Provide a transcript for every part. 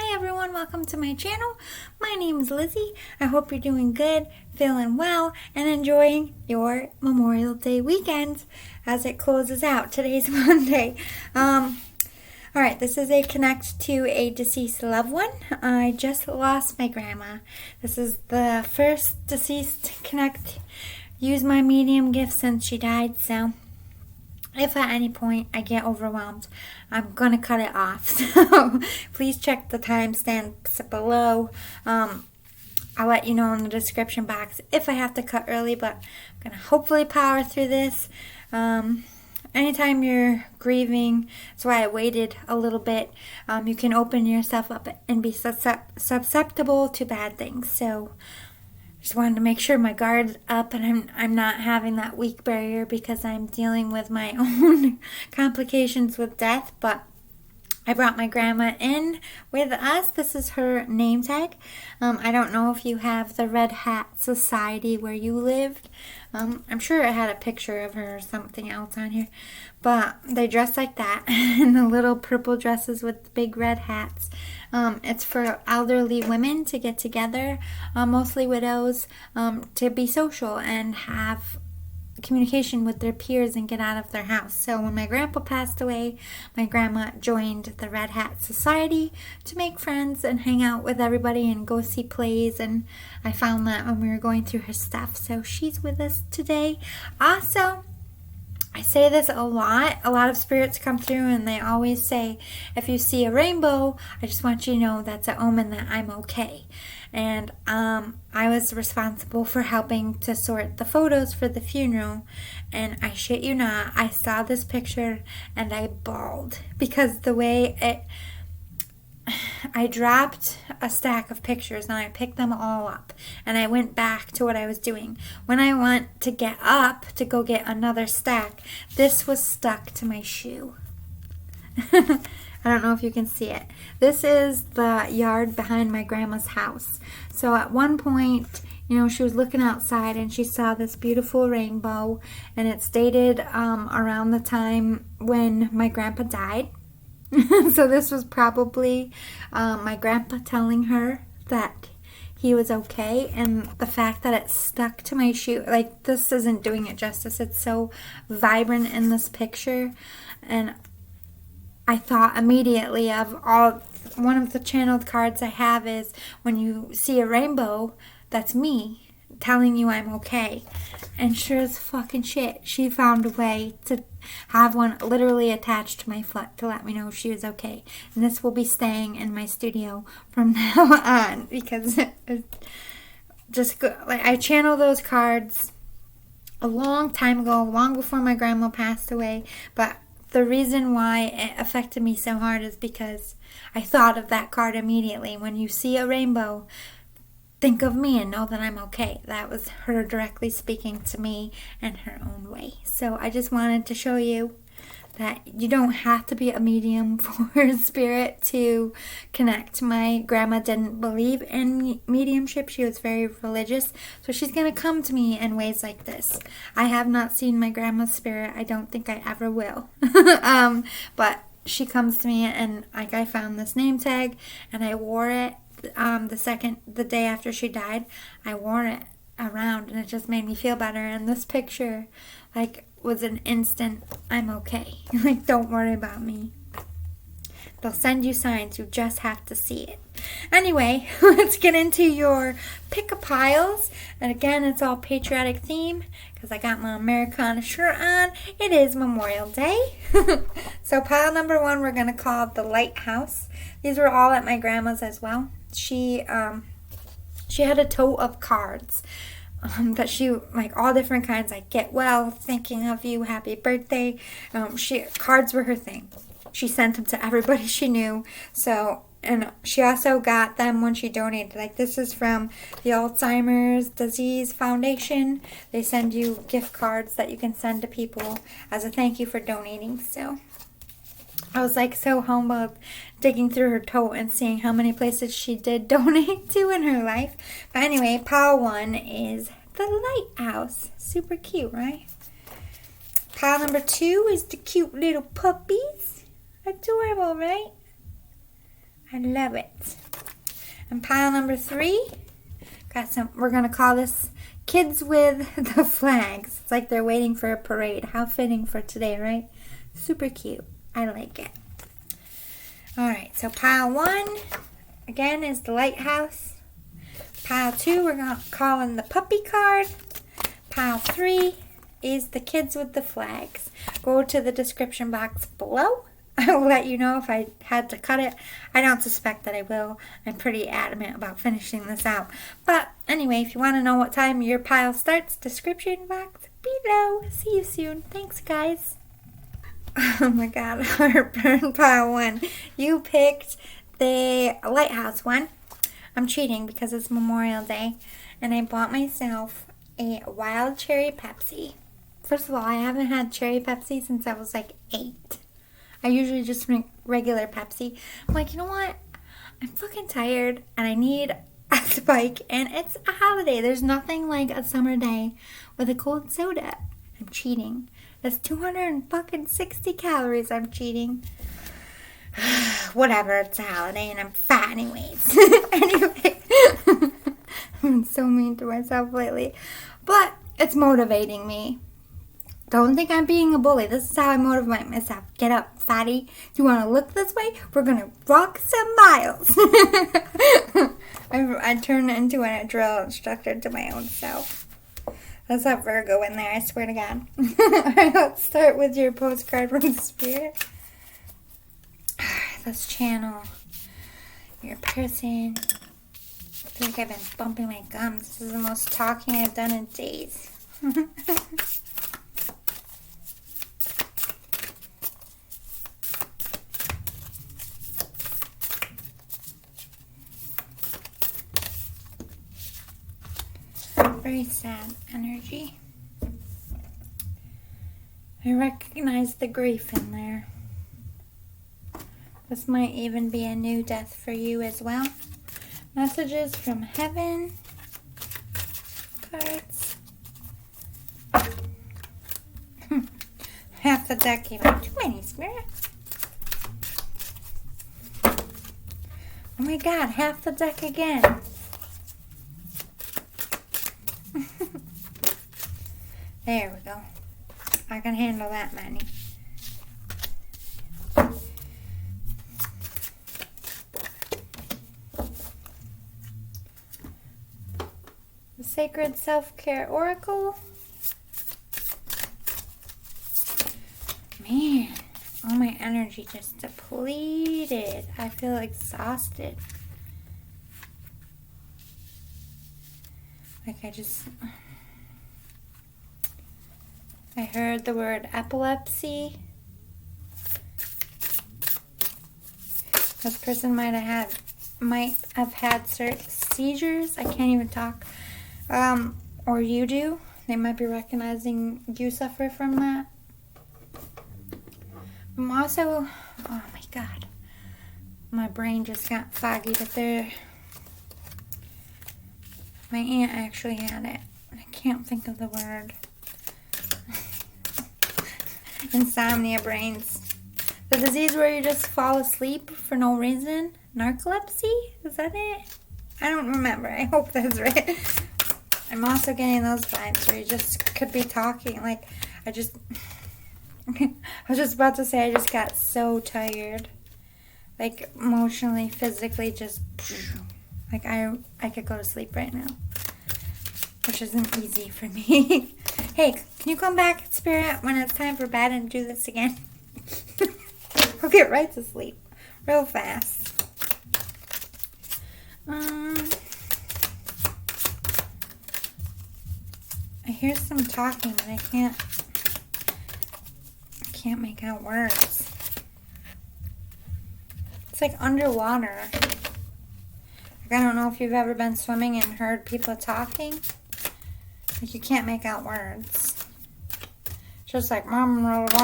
Hi everyone, welcome to my channel. My name is Lizzie. I hope you're doing good, feeling well, and enjoying your Memorial Day weekend as it closes out. Today's Monday. Alright, this is a connect to a deceased loved one. I just lost my grandma. This is the first deceased connect. Use my medium gift since she died, so if at any point I get overwhelmed, I'm going to cut it off. So please check the timestamps below. I'll let you know in the description box if I have to cut early, but I'm going to hopefully power through this. Anytime you're grieving, that's why I waited a little bit. You can open yourself up and be susceptible to bad things. So just wanted to make sure my guard's up and I'm not having that weak barrier because I'm dealing with my own complications with death. But I brought my grandma in with us. This is her name tag. I don't know if you have the Red Hat Society where you lived. I'm sure it had a picture of her or something else on here. But they dress like that in the little purple dresses with the big red hats. It's for elderly women to get together, mostly widows, to be social and have communication with their peers and get out of their house. So when my grandpa passed away, my grandma joined the Red Hat Society to make friends and hang out with everybody and go see plays, and I found that when we were going through her stuff. So she's with us today. Also, I say this a lot of spirits come through and they always say, if you see a rainbow, I just want you to know that's an omen that I'm okay. And I was responsible for helping to sort the photos for the funeral, and I shit you not, I saw this picture and I bawled because the way I dropped a stack of pictures and I picked them all up and I went back to what I was doing. When I went to get up to go get another stack, this was stuck to my shoe. I don't know if you can see it. This is the yard behind my grandma's house. So at one point, she was looking outside and she saw this beautiful rainbow, and it's dated around the time when my grandpa died. So this was probably my grandpa telling her that he was okay, and the fact that it stuck to my shoe, like, this isn't doing it justice. It's so vibrant in this picture, and I thought immediately of one of the channeled cards I have is when you see a rainbow, that's me telling you I'm okay. And sure as fucking shit, she found a way to have one literally attached to my foot to let me know she was okay. And this will be staying in my studio from now on because just like I channeled those cards a long time ago, long before my grandma passed away, but the reason why it affected me so hard is because I thought of that card immediately. When you see a rainbow, think of me and know that I'm okay. That was her directly speaking to me in her own way. So I just wanted to show you that you don't have to be a medium for spirit to connect. My grandma didn't believe in mediumship. She was very religious. So she's going to come to me in ways like this. I have not seen my grandma's spirit. I don't think I ever will. But she comes to me, and like, I found this name tag and I wore it the day after she died. I wore it around and it just made me feel better. And this picture, like, was an instant, I'm okay. Like, don't worry about me. They'll send you signs. You just have to see it. Anyway, let's get into your pick-a-piles. And again, it's all patriotic theme because I got my Americana shirt on. It is Memorial Day. So pile number 1, we're going to call the Lighthouse. These were all at my grandma's as well. She had a tote of cards. That she, like, all different kinds, like get well, thinking of you, happy birthday. Cards were her thing. She sent them to everybody she knew. So, and she also got them when she donated. Like, this is from the Alzheimer's Disease Foundation. They send you gift cards that you can send to people as a thank you for donating. So I was like so humbled digging through her tote and seeing how many places she did donate to in her life. But anyway, pile 1 is the Lighthouse. Super cute, right? Pile number 2 is the cute little puppies. Adorable, right? I love it. And pile number 3, got some, we're going to call this Kids with the Flags. It's like they're waiting for a parade. How fitting for today, right? Super cute. I like it. Alright, so pile 1, again, is the lighthouse. Pile 2, we're going to call in the puppy card. Pile 3 is the Kids with the Flags. Go to the description box below. I will let you know if I had to cut it. I don't suspect that I will. I'm pretty adamant about finishing this out. But anyway, if you want to know what time your pile starts, description box below. See you soon. Thanks, guys. Oh my God, heartburn pile 1. You picked the lighthouse one. I'm cheating because it's Memorial Day. And I bought myself a wild cherry Pepsi. First of all, I haven't had cherry Pepsi since I was like 8. I usually just drink regular Pepsi. I'm like, you know what? I'm fucking tired and I need a spike, and it's a holiday. There's nothing like a summer day with a cold soda. I'm cheating. That's 260 calories. I'm cheating. Whatever, it's a holiday and I'm fat anyways. Anyway, I'm so mean to myself lately. But it's motivating me. Don't think I'm being a bully. This is how I motivate myself. Get up, fatty. Do you want to look this way? We're going to walk some miles. I turned into a drill instructor to my own self. Let's have Virgo in there, I swear to God. Alright, let's start with your postcard from Spirit. Let's channel your person. I feel like I've been bumping my gums. This is the most talking I've done in days. Very sad energy. I recognize the grief in there. This might even be a new death for you as well. Messages from heaven. Cards. Half the deck came out. Too many, Spirit. Oh my God, half the deck again. There we go. I can handle that many. The Sacred Self-Care Oracle. Man, all my energy just depleted. I feel exhausted. Like I heard the word epilepsy. This person might have had certain seizures. I can't even talk. Or you do. They might be recognizing you suffer from that. I'm also, oh my God, my brain just got foggy, but my aunt actually had it. I can't think of the word. Insomnia brains. The disease where you just fall asleep for no reason. Narcolepsy? Is that it? I don't remember. I hope that's right. I'm also getting those vibes where you just could be talking. Like, I was just about to say I just got so tired. Like, emotionally, physically, just, like, I could go to sleep right now. Which isn't easy for me. Hey, can you come back, Spirit, when it's time for bed and do this again? I'll get right to sleep real fast. I hear some talking, but I can't make out words. It's like underwater. Like, I don't know if you've ever been swimming and heard people talking. Like, you can't make out words. Just like, that's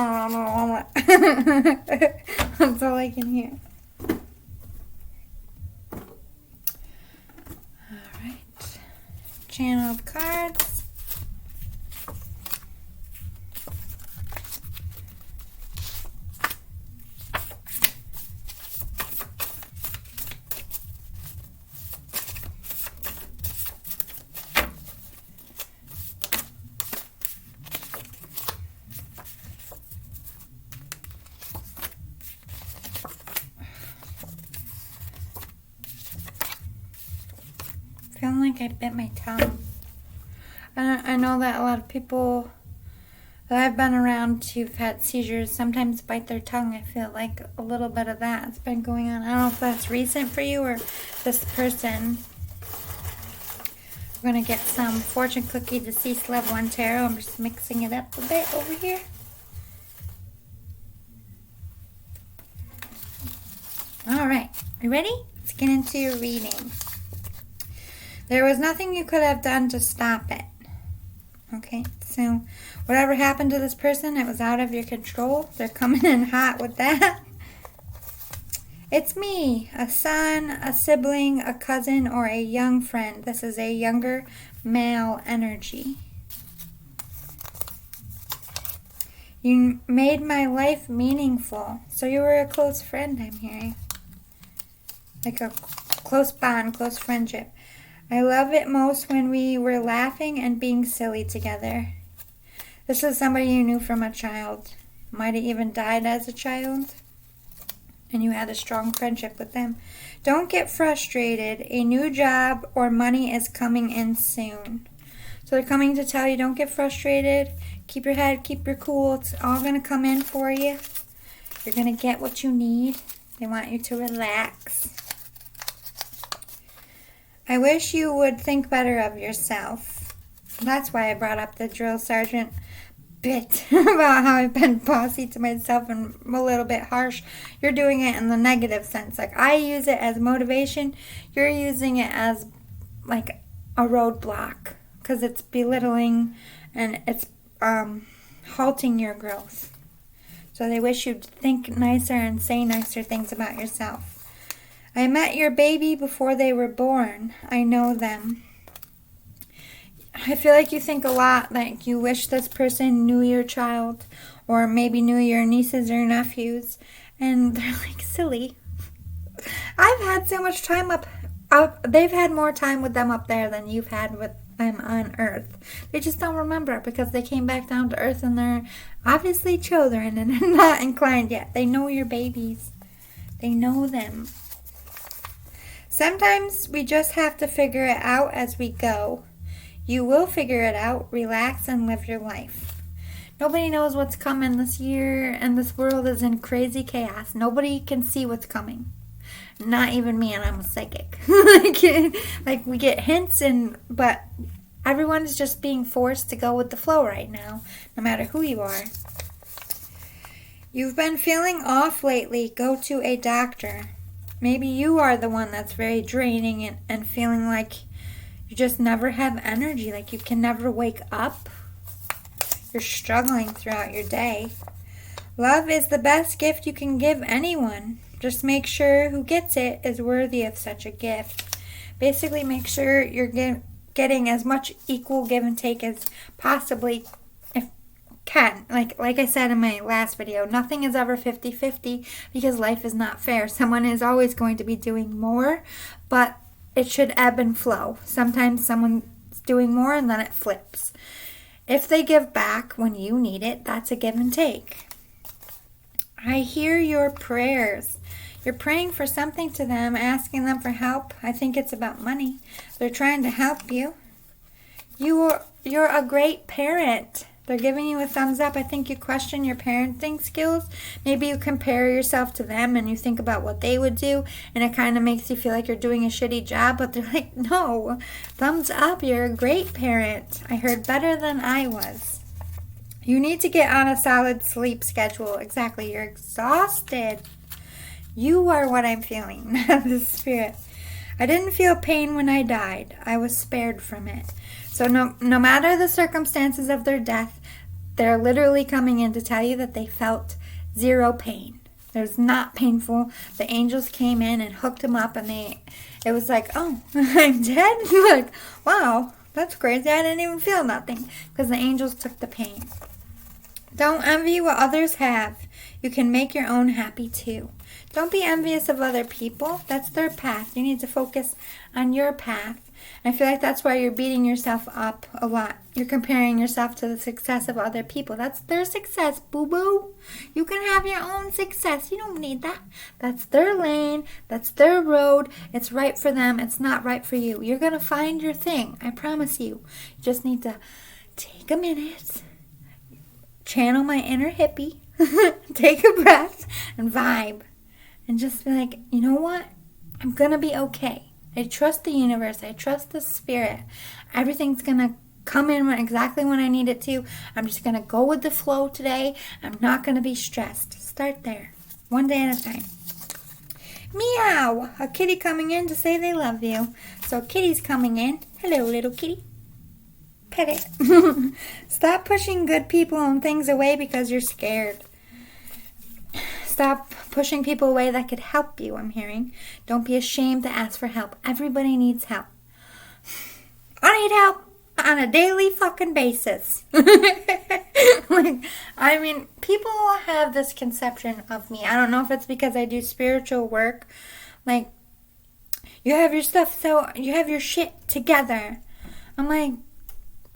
all I can hear. Alright. Channel of cards. feeling like I bit my tongue. I know that a lot of people that I've been around who've had seizures sometimes bite their tongue. I feel like a little bit of that has been going on. I don't know if that's recent for you or this person. We're going to get some Fortune Cookie Deceased Loved One Tarot. I'm just mixing it up a bit over here. All right, you ready? Let's get into your reading. There was nothing you could have done to stop it. Okay, so whatever happened to this person, it was out of your control. They're coming in hot with that. It's me, a son, a sibling, a cousin, or a young friend. This is a younger male energy. You made my life meaningful. So you were a close friend, I'm hearing. Like a close bond, close friendship. I love it most when we were laughing and being silly together. This is somebody you knew from a child. Might have even died as a child. And you had a strong friendship with them. Don't get frustrated. A new job or money is coming in soon. So they're coming to tell you, don't get frustrated. Keep your head, keep your cool. It's all going to come in for you. You're going to get what you need. They want you to relax. I wish you would think better of yourself. That's why I brought up the drill sergeant bit about how I've been bossy to myself and a little bit harsh. You're doing it in the negative sense. Like I use it as motivation. You're using it as like a roadblock because it's belittling and it's halting your growth. So they wish you'd think nicer and say nicer things about yourself. I met your baby before they were born. I know them. I feel like you think a lot, like you wish this person knew your child or maybe knew your nieces or nephews, and they're like silly. I've had so much time up. They've had more time with them up there than you've had with them on Earth. They just don't remember because they came back down to Earth and they're obviously children and not inclined yet. They know your babies. They know them. Sometimes we just have to figure it out as we go. You will figure it out, relax, and live your life. Nobody knows what's coming this year, and this world is in crazy chaos. Nobody can see what's coming. Not even me, and I'm a psychic. like we get hints, but everyone is just being forced to go with the flow right now, no matter who you are. You've been feeling off lately. Go to a doctor. Maybe you are the one that's very draining and feeling like you just never have energy, like you can never wake up. You're struggling throughout your day. Love is the best gift you can give anyone. Just make sure who gets it is worthy of such a gift. Basically, make sure you're getting as much equal give and take as possibly can. Like I said in my last video, nothing is ever 50-50 because life is not fair. Someone is always going to be doing more, but it should ebb and flow. Sometimes someone's doing more and then it flips. If they give back when you need it, that's a give and take. I hear your prayers. You're praying for something to them, asking them for help. I think it's about money. They're trying to help you. You're a great parent. They're giving you a thumbs up. I think you question your parenting skills. Maybe you compare yourself to them and you think about what they would do, and it kind of makes you feel like you're doing a shitty job, but they're like, no, thumbs up, you're a great parent. I heard better than I was. You need to get on a solid sleep schedule. Exactly, you're exhausted. You are what I'm feeling, not the spirit. I didn't feel pain when I died. I was spared from it. So no matter the circumstances of their death, they're literally coming in to tell you that they felt zero pain. It was not painful. The angels came in and hooked them up, and it was like, oh, I'm dead? Like, wow, that's crazy. I didn't even feel nothing because the angels took the pain. Don't envy what others have. You can make your own happy too. Don't be envious of other people. That's their path. You need to focus on your path. I feel like that's why you're beating yourself up a lot. You're comparing yourself to the success of other people. That's their success, boo-boo. You can have your own success. You don't need that. That's their lane. That's their road. It's right for them. It's not right for you. You're going to find your thing. I promise you. You just need to take a minute, channel my inner hippie, take a breath, and vibe. And just be like, you know what? I'm going to be okay. I trust the universe. I trust the spirit. Everything's going to come in exactly when I need it to. I'm just going to go with the flow today. I'm not going to be stressed. Start there. One day at a time. Meow! A kitty coming in to say they love you. So kitty's coming in. Hello, little kitty. Pet it. Stop pushing good people and things away because you're scared. Stop pushing people away that could help you, I'm hearing. Don't be ashamed to ask for help. Everybody needs help. I need help on a daily fucking basis. People have this conception of me. I don't know if it's because I do spiritual work. Like, you have your stuff, so you have your shit together. I'm like,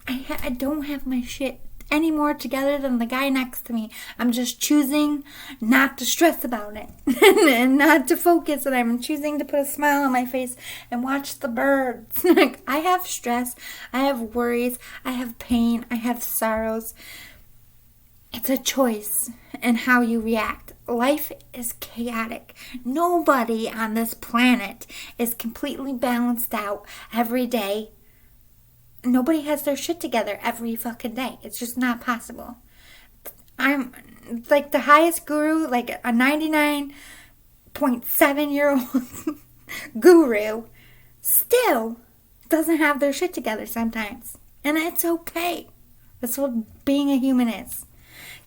I don't have my shit any more together than the guy next to me. I'm just choosing not to stress about it and not to focus on it. I'm choosing to put a smile on my face and watch the birds. Like, I have stress, I have worries, I have pain, I have sorrows. It's a choice in how you react. Life is chaotic. Nobody on this planet is completely balanced out every day. Nobody has their shit together every fucking day. It's just not possible. I'm like the highest guru, like a 99.7-year-old guru, still doesn't have their shit together sometimes. And it's okay. That's what being a human is.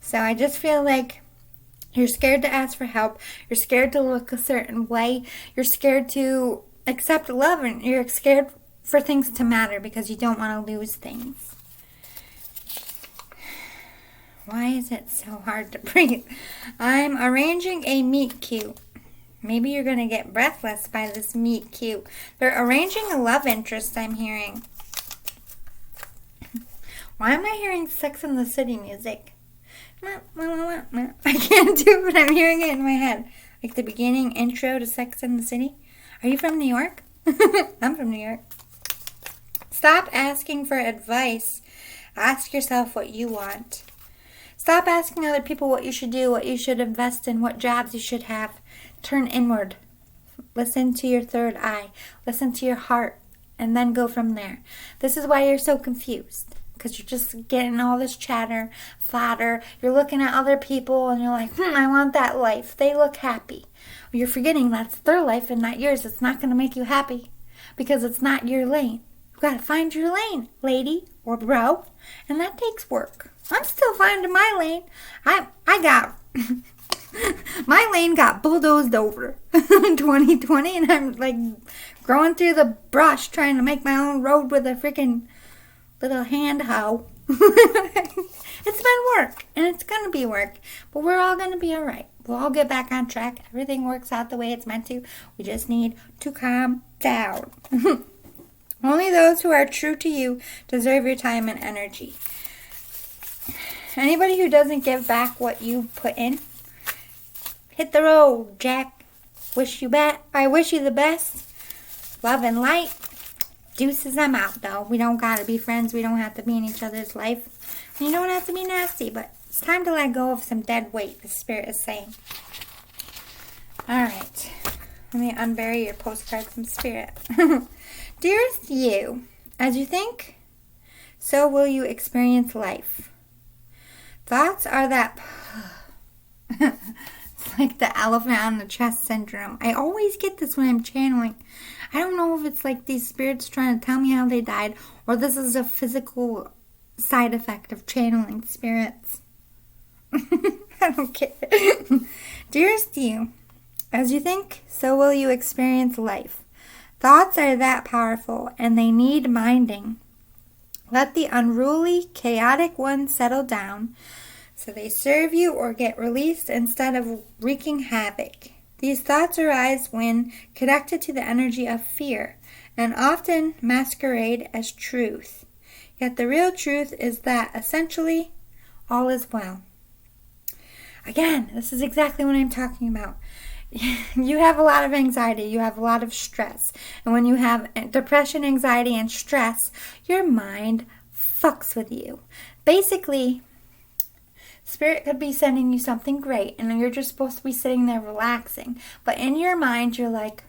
So I just feel like you're scared to ask for help. You're scared to look a certain way. You're scared to accept love, and you're scared for things to matter because you don't want to lose things. Why is it so hard to breathe? I'm arranging a meet cute. Maybe you're going to get breathless by this meet cute. They're arranging a love interest, I'm hearing. Why am I hearing Sex and the City music? I can't do it, but I'm hearing it in my head. Like the beginning intro to Sex and the City. Are you from New York? I'm from New York. Stop asking for advice. Ask yourself what you want. Stop asking other people what you should do, what you should invest in, what jobs you should have. Turn inward. Listen to your third eye. Listen to your heart. And then go from there. This is why you're so confused. Because you're just getting all this chatter, fodder. You're looking at other people and you're like, I want that life. They look happy. Well, you're forgetting that's their life and not yours. It's not going to make you happy because it's not your lane. You've got to find your lane, lady or bro. And that takes work. I'm still finding my lane. I got... my lane got bulldozed over in 2020 and I'm like growing through the brush trying to make my own road with a freaking little hand hoe. It's been work, and it's going to be work, but we're all going to be all right. We'll all get back on track. Everything works out the way it's meant to. We just need to calm down. Only those who are true to you deserve your time and energy. Anybody who doesn't give back what you put in, hit the road, Jack. I wish you the best. Love and light. Deuces, I'm out, though. We don't gotta be friends. We don't have to be in each other's life. You don't have to be nasty, but it's time to let go of some dead weight, the spirit is saying. Alright. Let me unbury your postcard from spirit. Dearest you, as you think, so will you experience life. Thoughts are that... It's like the elephant on the chest syndrome. I always get this when I'm channeling. I don't know if it's like these spirits trying to tell me how they died, or this is a physical side effect of channeling spirits. I don't get it. Dearest you, as you think, so will you experience life. Thoughts are that powerful, and they need minding. Let the unruly, chaotic ones settle down, so they serve you or get released instead of wreaking havoc. These thoughts arise when connected to the energy of fear and often masquerade as truth. Yet the real truth is that essentially all is well. Again, this is exactly what I'm talking about. You have a lot of anxiety, you have a lot of stress. And when you have depression, anxiety, and stress, your mind fucks with you. Basically, Spirit could be sending you something great, and you're just supposed to be sitting there relaxing. But in your mind, you're like,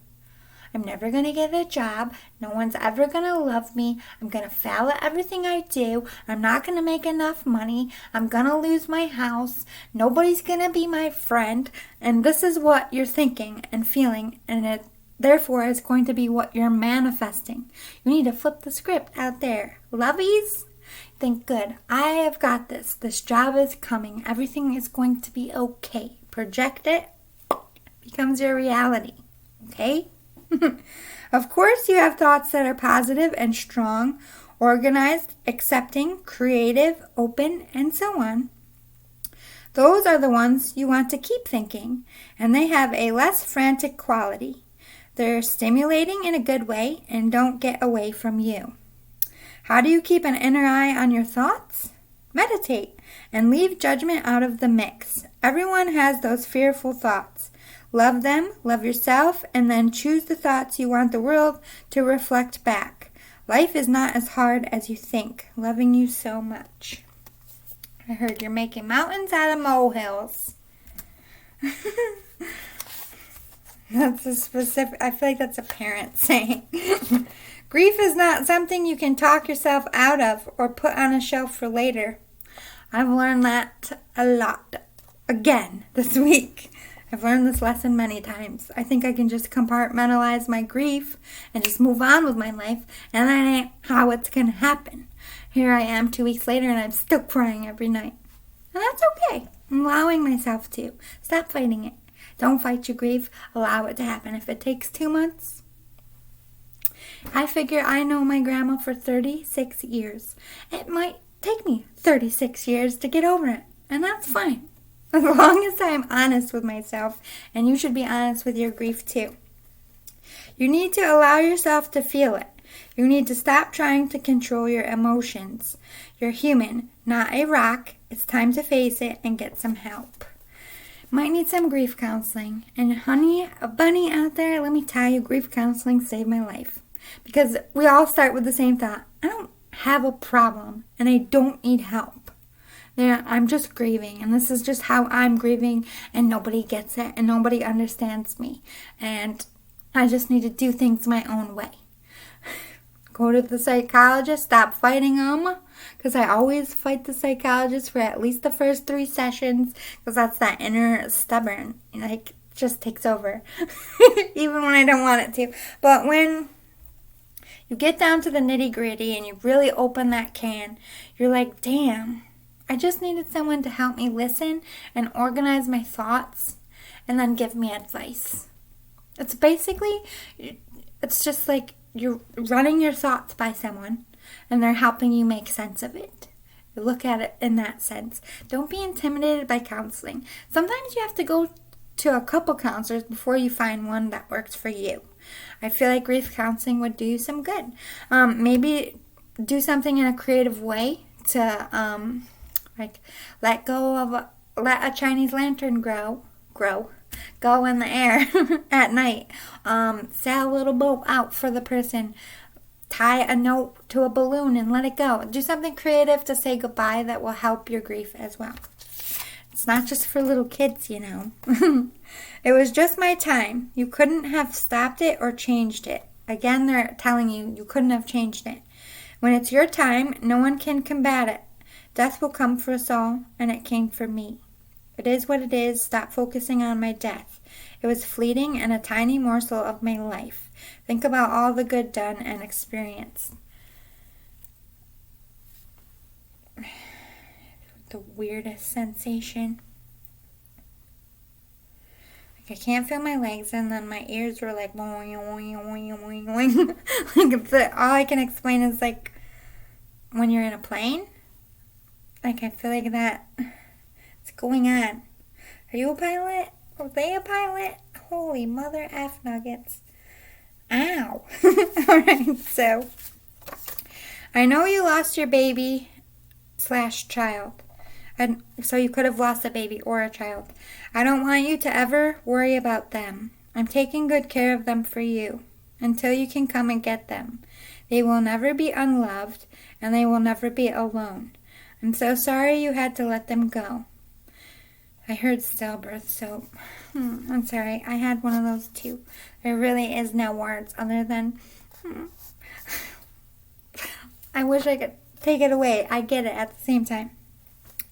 I'm never going to get a job. No one's ever going to love me. I'm going to fail at everything I do. I'm not going to make enough money. I'm going to lose my house. Nobody's going to be my friend. And this is what you're thinking and feeling, and it therefore is going to be what you're manifesting. You need to flip the script out there. Lovies, think good. I have got this. This job is coming. Everything is going to be okay. Project it. Becomes your reality. Okay? Of course, you have thoughts that are positive and strong, organized, accepting, creative, open, and so on. Those are the ones you want to keep thinking, and they have a less frantic quality. They're stimulating in a good way and don't get away from you. How do you keep an inner eye on your thoughts? Meditate and leave judgment out of the mix. Everyone has those fearful thoughts. Love them, love yourself, and then choose the thoughts you want the world to reflect back. Life is not as hard as you think. Loving you so much. I heard you're making mountains out of molehills. That's a specific, I feel like that's a parent saying. Grief is not something you can talk yourself out of or put on a shelf for later. I've learned that a lot. Again, this week. I've learned this lesson many times. I think I can just compartmentalize my grief and just move on with my life, and that ain't how it's going to happen. Here I am 2 weeks later, and I'm still crying every night. And that's okay. I'm allowing myself to. Stop fighting it. Don't fight your grief. Allow it to happen. If it takes 2 months, I figure I know my grandma for 36 years. It might take me 36 years to get over it, and that's fine. As long as I'm honest with myself, and you should be honest with your grief too. You need to allow yourself to feel it. You need to stop trying to control your emotions. You're human, not a rock. It's time to face it and get some help. Might need some grief counseling. And honey, a bunny out there, let me tell you, grief counseling saved my life. Because we all start with the same thought. I don't have a problem, and I don't need help. Yeah, I'm just grieving, and this is just how I'm grieving, and nobody gets it, and nobody understands me, and I just need to do things my own way. Go to the psychologist, stop fighting them, because I always fight the psychologist for at least the first 3 sessions, because that's that inner stubborn, like, just takes over, even when I don't want it to. But when you get down to the nitty-gritty, and you really open that can, you're like, damn, I just needed someone to help me listen and organize my thoughts and then give me advice. It's basically, it's just like you're running your thoughts by someone and they're helping you make sense of it. You look at it in that sense. Don't be intimidated by counseling. Sometimes you have to go to a couple counselors before you find one that works for you. I feel like grief counseling would do you some good. Maybe do something in a creative way to let a Chinese lantern go in the air at night. Sail a little boat out for the person. Tie a note to a balloon and let it go. Do something creative to say goodbye that will help your grief as well. It's not just for little kids, you know. It was just my time. You couldn't have stopped it or changed it. Again, they're telling you couldn't have changed it. When it's your time, no one can combat it. Death will come for us all, and it came for me. It is what it is. Stop focusing on my death. It was fleeting and a tiny morsel of my life. Think about all the good done and experienced. The weirdest sensation. Like I can't feel my legs, and then my ears were like boing, boing, boing, boing, boing. Like all I can explain is like when you're in a plane. Like, I feel like that, it's going on. Are you a pilot? Are they a pilot? Holy mother F nuggets. Ow. Alright, so I know you lost your baby / child. And so you could have lost a baby or a child. I don't want you to ever worry about them. I'm taking good care of them for you until you can come and get them. They will never be unloved, and they will never be alone. I'm so sorry you had to let them go. I heard stillbirth, so I'm sorry. I had one of those too. There really is no words other than I wish I could take it away. I get it at the same time.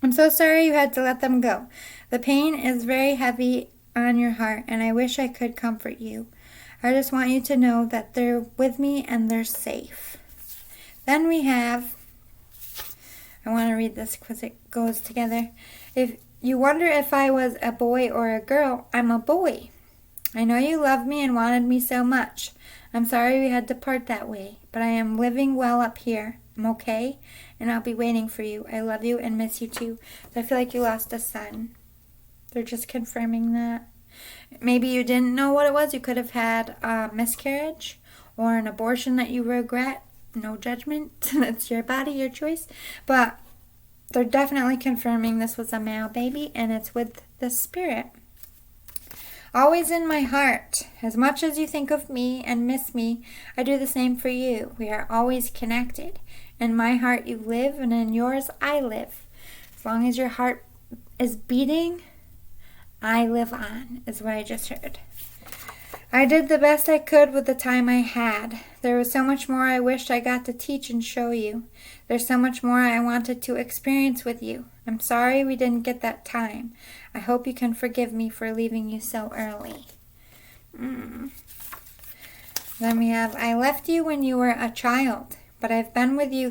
I'm so sorry you had to let them go. The pain is very heavy on your heart, and I wish I could comfort you. I just want you to know that they're with me and they're safe. Then we have, I want to read this because it goes together. If you wonder if I was a boy or a girl, I'm a boy. I know you loved me and wanted me so much. I'm sorry we had to part that way, but I am living well up here. I'm okay, and I'll be waiting for you. I love you and miss you too. So I feel like you lost a son. They're just confirming that. Maybe you didn't know what it was. You could have had a miscarriage or an abortion that you regret. No judgment. It's your body, your choice. But they're definitely confirming this was a male baby, and it's with the spirit. Always in my heart. As much as you think of me and miss me, I do the same for you. We are always connected. In my heart you live, and in yours I live. As long as your heart is beating, I live on, is what I just heard. I did the best I could with the time I had. There was so much more I wished I got to teach and show you. There's so much more I wanted to experience with you. I'm sorry we didn't get that time. I hope you can forgive me for leaving you so early. Then we have, I left you when you were a child, but I've been with you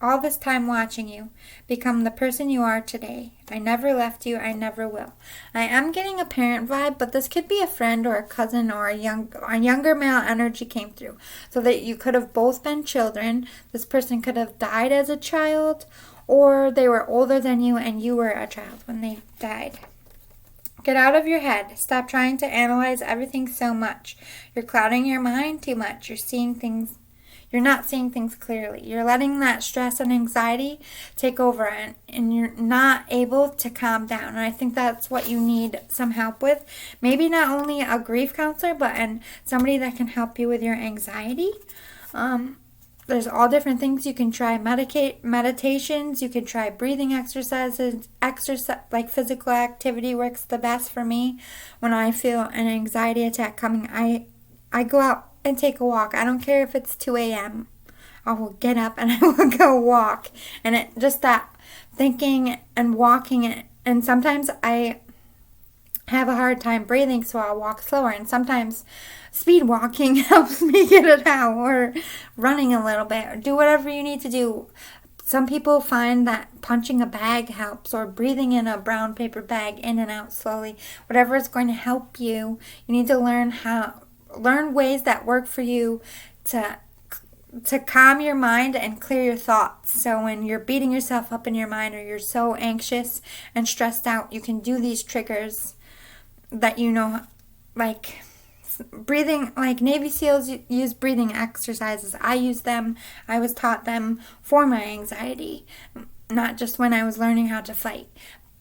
all this time watching you become the person you are today. I never left you. I never will. I am getting a parent vibe, but this could be a friend or a cousin or a younger male energy came through. So that you could have both been children. This person could have died as a child, or they were older than you and you were a child when they died. Get out of your head. Stop trying to analyze everything so much. You're clouding your mind too much. You're not seeing things clearly. You're letting that stress and anxiety take over, and you're not able to calm down. And I think that's what you need some help with. Maybe not only a grief counselor, but somebody that can help you with your anxiety. There's all different things you can try. Meditations. You can try breathing exercises. Like physical activity works the best for me. When I feel an anxiety attack coming, I go out and take a walk. I don't care if it's 2 a.m. I will get up and I will go walk. And just that thinking and walking. And sometimes I have a hard time breathing, so I'll walk slower. And sometimes speed walking helps me get it out, or running a little bit, or do whatever you need to do. Some people find that punching a bag helps, or breathing in a brown paper bag in and out slowly. Whatever is going to help you. You need to learn ways that work for you to calm your mind and clear your thoughts. So when you're beating yourself up in your mind, or you're so anxious and stressed out, you can do these triggers that like breathing. Like Navy SEALs use breathing exercises. I use them. I was taught them for my anxiety, not just when I was learning how to fight,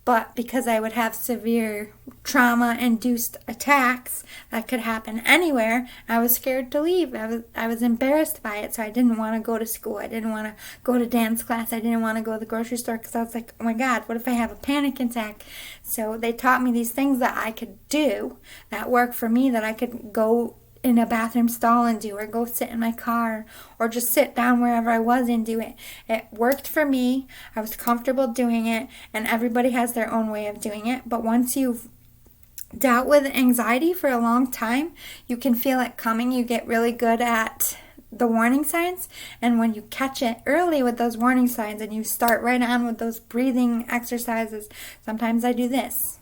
but because I would have severe trauma-induced attacks that could happen anywhere. I was scared to leave. I was embarrassed by it, so I didn't want to go to school. I didn't want to go to dance class. I didn't want to go to the grocery store because I was like, oh my God, what if I have a panic attack? So they taught me these things that I could do that work for me, that I could go in a bathroom stall and do, or go sit in my car, or just sit down wherever I was and do it. It worked for me. I was comfortable doing it, and everybody has their own way of doing it. But once you've dealt with anxiety for a long time, you can feel it coming. You get really good at the warning signs, and when you catch it early with those warning signs and you start right on with those breathing exercises, sometimes I do this.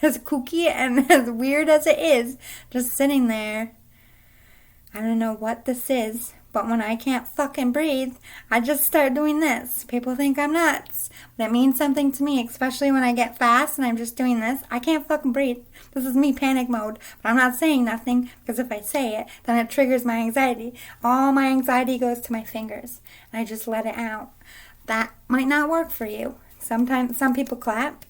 As kooky and as weird as it is, just sitting there. I don't know what this is, But when I can't fucking breathe, I just start doing this. People think I'm nuts. But it means something to me, especially when I get fast and I'm just doing this. I can't fucking breathe. This is me panic mode. But I'm not saying nothing, because if I say it, then it triggers my anxiety. All my anxiety goes to my fingers. And I just let it out. That might not work for you. Sometimes some people clap.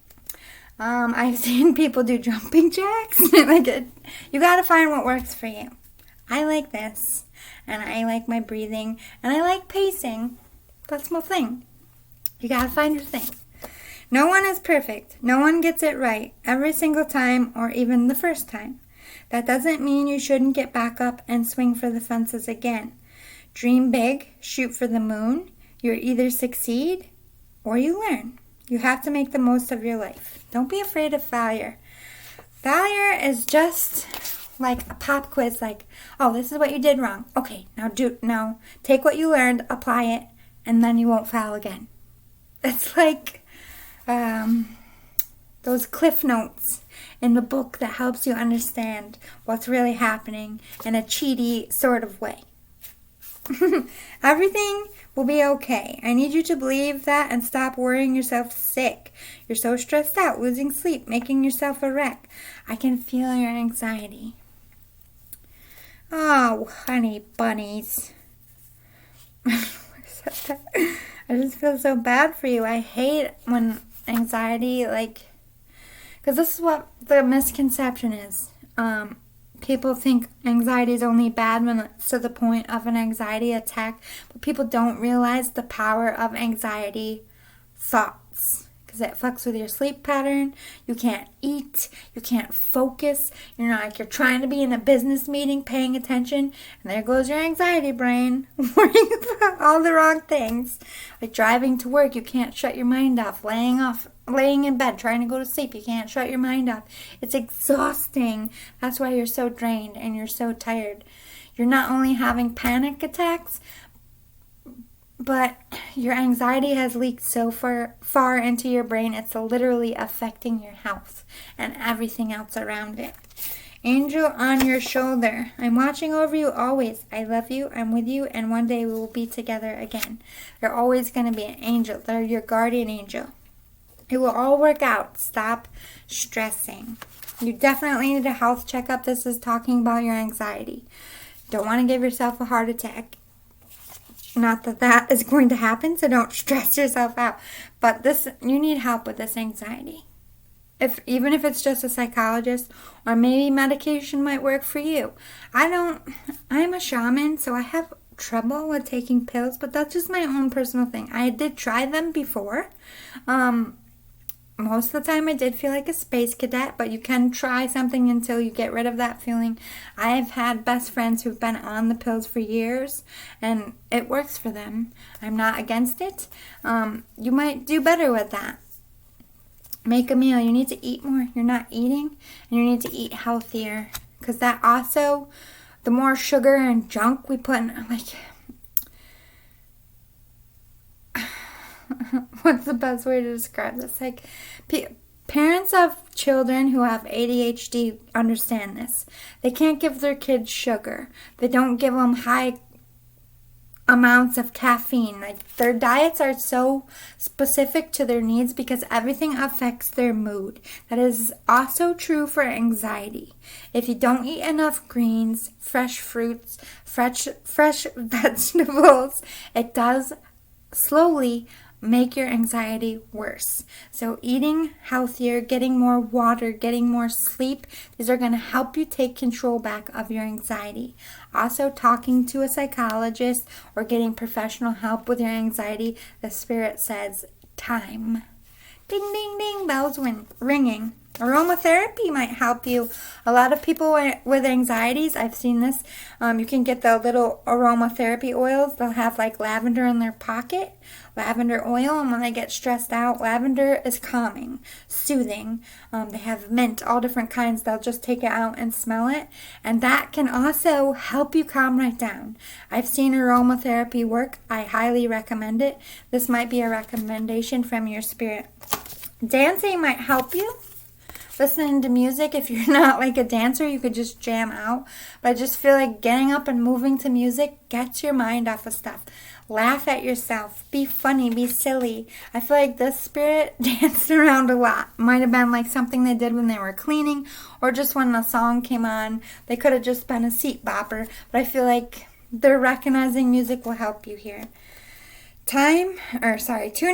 I've seen people do jumping jacks. You gotta find what works for you. I like this, and I like my breathing, and I like pacing. That's my thing. You gotta find your thing. No one is perfect. No one gets it right every single time, or even the first time. That doesn't mean you shouldn't get back up and swing for the fences again. Dream big, shoot for the moon. You either succeed or you learn. You have to make the most of your life. Don't be afraid of failure. Failure is just like a pop quiz, like, oh, this is what you did wrong. Okay, now take what you learned, apply it, and then you won't fail again. It's like those cliff notes in the book that helps you understand what's really happening in a cheaty sort of way. Everything will be okay. I need you to believe that and stop worrying yourself sick. You're so stressed out, losing sleep, making yourself a wreck. I can feel your anxiety. Oh, honey bunnies. I just feel so bad for you. I hate when anxiety, because this is what the misconception is. People think anxiety is only bad when it's to the point of an anxiety attack, but people don't realize the power of anxiety thoughts, because it fucks with your sleep pattern. You can't eat, you can't focus. You're trying to be in a business meeting paying attention, and there goes your anxiety brain worrying about all the wrong things. Like driving to work, you can't shut your mind off. Laying in bed, trying to go to sleep, you can't shut your mind off. It's exhausting. That's why you're so drained and you're so tired. You're not only having panic attacks, but your anxiety has leaked so far into your brain, it's literally affecting your health and everything else around it. Angel on your shoulder. I'm watching over you always. I love you. I'm with you. And one day we will be together again. They're always going to be an angel. They're your guardian angel. It will all work out. Stop stressing. You definitely need a health checkup. This is talking about your anxiety. Don't want to give yourself a heart attack. Not that is going to happen, so don't stress yourself out. But you need help with this anxiety. Even if it's just a psychologist, or maybe medication might work for you. I'm a shaman, so I have trouble with taking pills, but that's just my own personal thing. I did try them before. Most of the time I did feel like a space cadet, but you can try something until you get rid of that feeling. I've had best friends who've been on the pills for years, and it works for them. I'm not against it. You might do better with that. Make a meal. You need to eat more. You're not eating, and you need to eat healthier, because that also, the more sugar and junk we put in, what's the best way to describe this? Parents of children who have ADHD understand this. They can't give their kids sugar. They don't give them high amounts of caffeine. Their diets are so specific to their needs because everything affects their mood. That is also true for anxiety. If you don't eat enough greens, fresh fruits, fresh vegetables, it does slowly make your anxiety worse. So eating healthier, getting more water, getting more sleep, these are going to help you take control back of your anxiety. Also, talking to a psychologist or getting professional help with your anxiety, the spirit says time. Ding, ding, ding, bells ringing. Aromatherapy might help you. A lot of people with anxieties, I've seen this, you can get the little aromatherapy oils. They'll have lavender in their pocket, lavender oil, and when they get stressed out, lavender is calming, soothing. They have mint, all different kinds. They'll just take it out and smell it, and that can also help you calm right down. I've seen aromatherapy work. I highly recommend it. This might be a recommendation from your spirit. Dancing might help you. listening to music. If you're not like a dancer, you could just jam out. But I just feel like getting up and moving to music gets your mind off of stuff. Laugh at yourself. Be funny. Be silly. I feel like this spirit danced around a lot. Might have been like something they did when they were cleaning, or just when the song came on. They could have just been a seat bopper. But I feel like they're recognizing music will help you here. Tune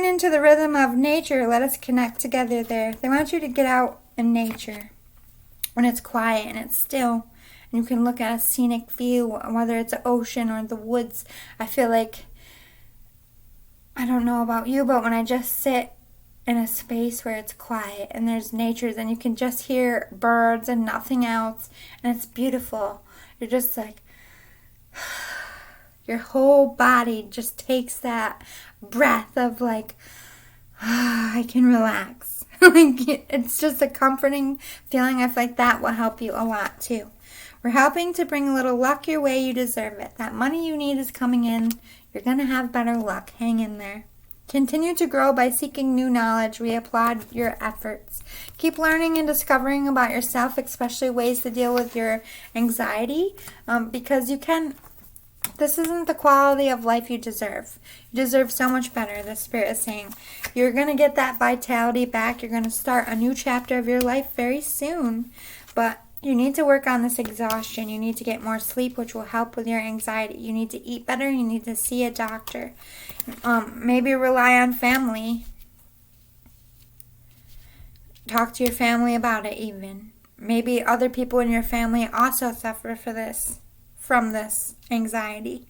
into the rhythm of nature. Let us connect together there. They want you to get out in nature when it's quiet and it's still. And you can look at a scenic view, whether it's the ocean or the woods. I feel like, I don't know about you, but when I just sit in a space where it's quiet and there's nature, then you can just hear birds and nothing else. And it's beautiful. You're just like, your whole body just takes that breath of like, I can relax. Like, it's just a comforting feeling. I feel like that will help you a lot too. We're helping to bring a little luck your way. You deserve it. That money you need is coming in. You're going to have better luck. Hang in there. Continue to grow by seeking new knowledge. We applaud your efforts. Keep learning and discovering about yourself, especially ways to deal with your anxiety, because you can. This isn't the quality of life you deserve. You deserve so much better, the Spirit is saying. You're going to get that vitality back. You're going to start a new chapter of your life very soon. But you need to work on this exhaustion. You need to get more sleep, which will help with your anxiety. You need to eat better. You need to see a doctor. Maybe rely on family. Talk to your family about it even. Maybe other people in your family also suffer from this anxiety.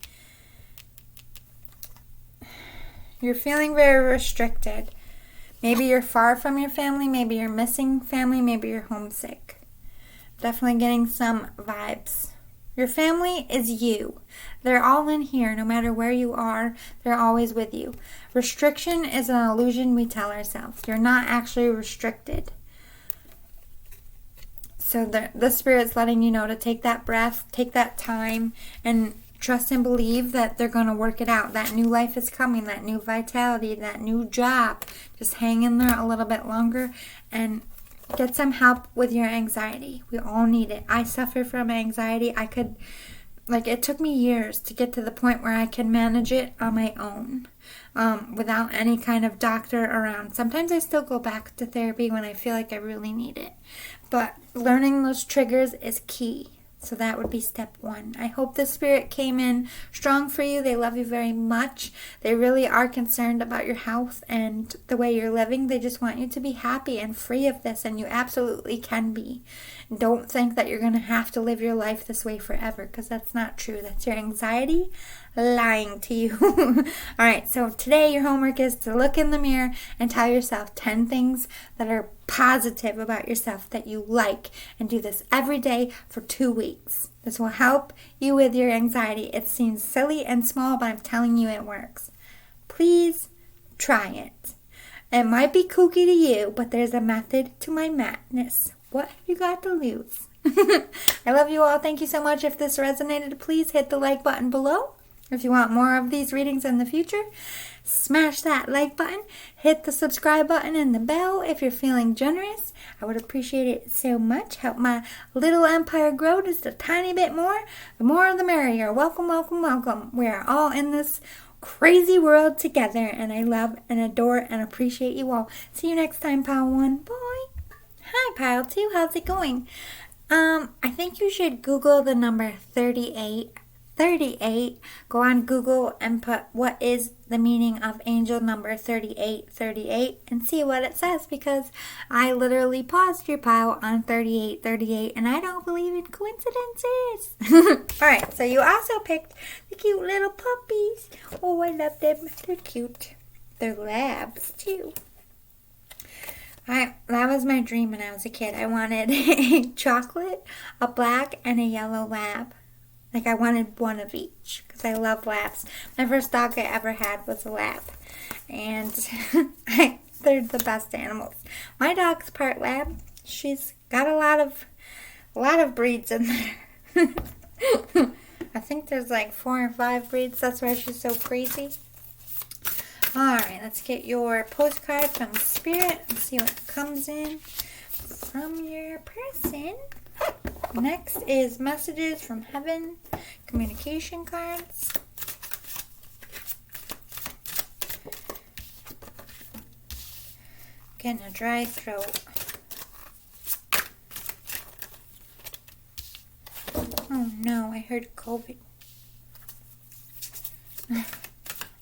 You're feeling very restricted. Maybe you're far from your family. Maybe you're missing family. Maybe you're homesick. Definitely getting some vibes. Your family is you. They're all in here. No matter where you are, they're always with you. Restriction is an illusion we tell ourselves. You're not actually restricted. So the Spirit's letting you know to take that breath, take that time, and trust and believe that they're going to work it out. That new life is coming, that new vitality, that new job. Just hang in there a little bit longer and get some help with your anxiety. We all need it. I suffer from anxiety. It took me years to get to the point where I can manage it on my own, without any kind of doctor around. Sometimes I still go back to therapy when I feel like I really need it. But learning those triggers is key. So that would be step 1. I hope the Spirit came in strong for you. They love you very much. They really are concerned about your health and the way you're living. They just want you to be happy and free of this, and you absolutely can be. Don't think that you're going to have to live your life this way forever, because that's not true. That's your anxiety lying to you. All right, so today your homework is to look in the mirror and tell yourself 10 things that are positive about yourself that you like, and do this every day for 2 weeks. This will help you with your anxiety. It seems silly and small, but I'm telling you it works. Please try it. It might be kooky to you, but there's a method to my madness. What have you got to lose? I love you all. Thank you so much. If this resonated, please hit the like button below. If you want more of these readings in the future, smash that like button. Hit the subscribe button and the bell if you're feeling generous. I would appreciate it so much. Help my little empire grow just a tiny bit more. The more the merrier. Welcome, welcome, welcome. We are all in this crazy world together, and I love and adore and appreciate you all. See you next time, Pile 1. Bye. Hi, Pile 2. How's it going? I think you should Google the number 38. Go on Google and put what is the meaning of angel number 38 and see what it says, because I literally paused your pile on 38 and I don't believe in coincidences. Alright, so you also picked the cute little puppies. Oh, I love them. They're cute. They're labs too. That was my dream when I was a kid. I wanted a chocolate, a black, and a yellow lab. Like, I wanted one of each because I love labs. My first dog I ever had was a lab. And they're the best animals. My dog's part lab. She's got a lot of breeds in there. I think there's like 4 or 5 breeds. That's why she's so crazy. Alright, let's get your postcard from Spirit and see what comes in. from your person. Next is messages from heaven, communication cards. Getting a dry throat. Oh no, I heard COVID.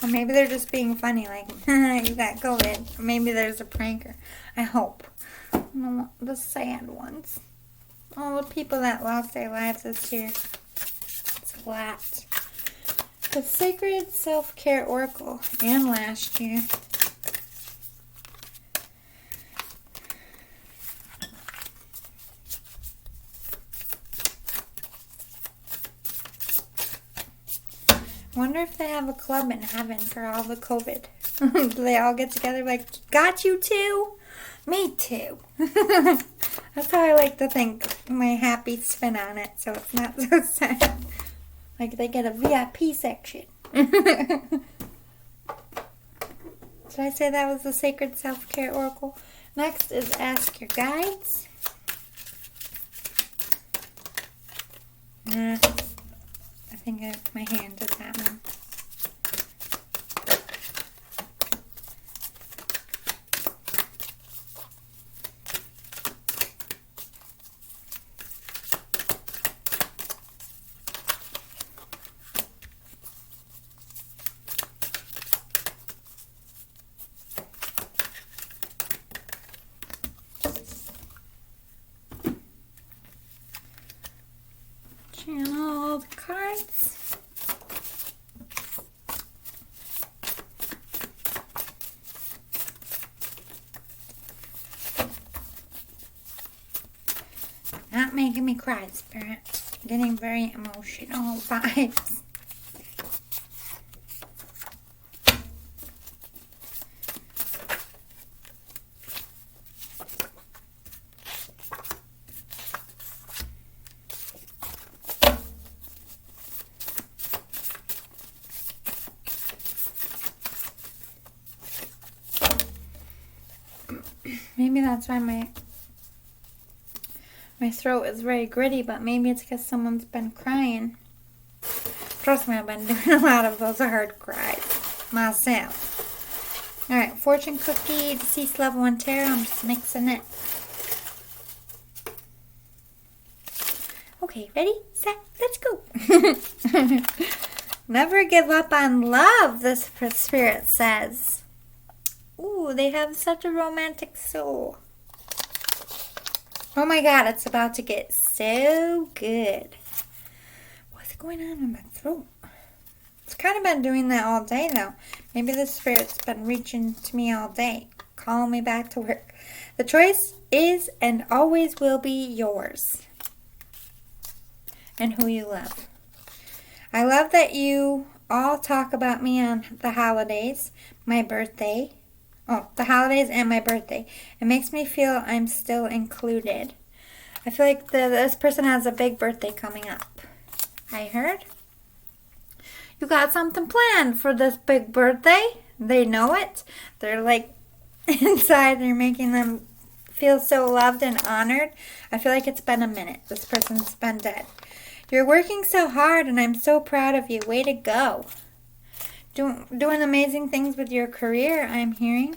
Or maybe they're just being funny, like, you got COVID. Or maybe there's a pranker. I hope. No, the sad ones. All the people that lost their lives this year. It's a lot. The Sacred Self-Care Oracle. And last year. Wonder if they have a club in heaven for all the COVID. Do they all get together like, got you too? Me too. That's how I like to think. My happy spin on it, so it's not so sad. Like they get a VIP section. Did I say that was the Sacred Self-Care Oracle? Next is Ask Your Guides. I think my hand does that one. Channel the cards. Not making me cry, Spirit. Getting very emotional vibes. Maybe that's why my throat is very gritty, but maybe it's because someone's been crying. Trust me, I've been doing a lot of those hard cries myself. Alright, fortune cookie, deceased level 1 tarot. I'm just mixing it. Okay, ready, set, let's go. Never give up on love, this spirit says. Ooh, they have such a romantic soul. Oh my God, it's about to get so good. What's going on in my throat? It's kind of been doing that all day though. Maybe the spirit's been reaching to me all day, calling me back to work. The choice is and always will be yours. And who you love. I love that you all talk about me on the holidays, my birthday. Oh, the holidays and my birthday. It makes me feel I'm still included. I feel like this person has a big birthday coming up. I heard. You got something planned for this big birthday. They know it. They're like inside. They're making them feel so loved and honored. I feel like it's been a minute. This person's been dead. You're working so hard and I'm so proud of you. Way to go. Doing amazing things with your career, I'm hearing.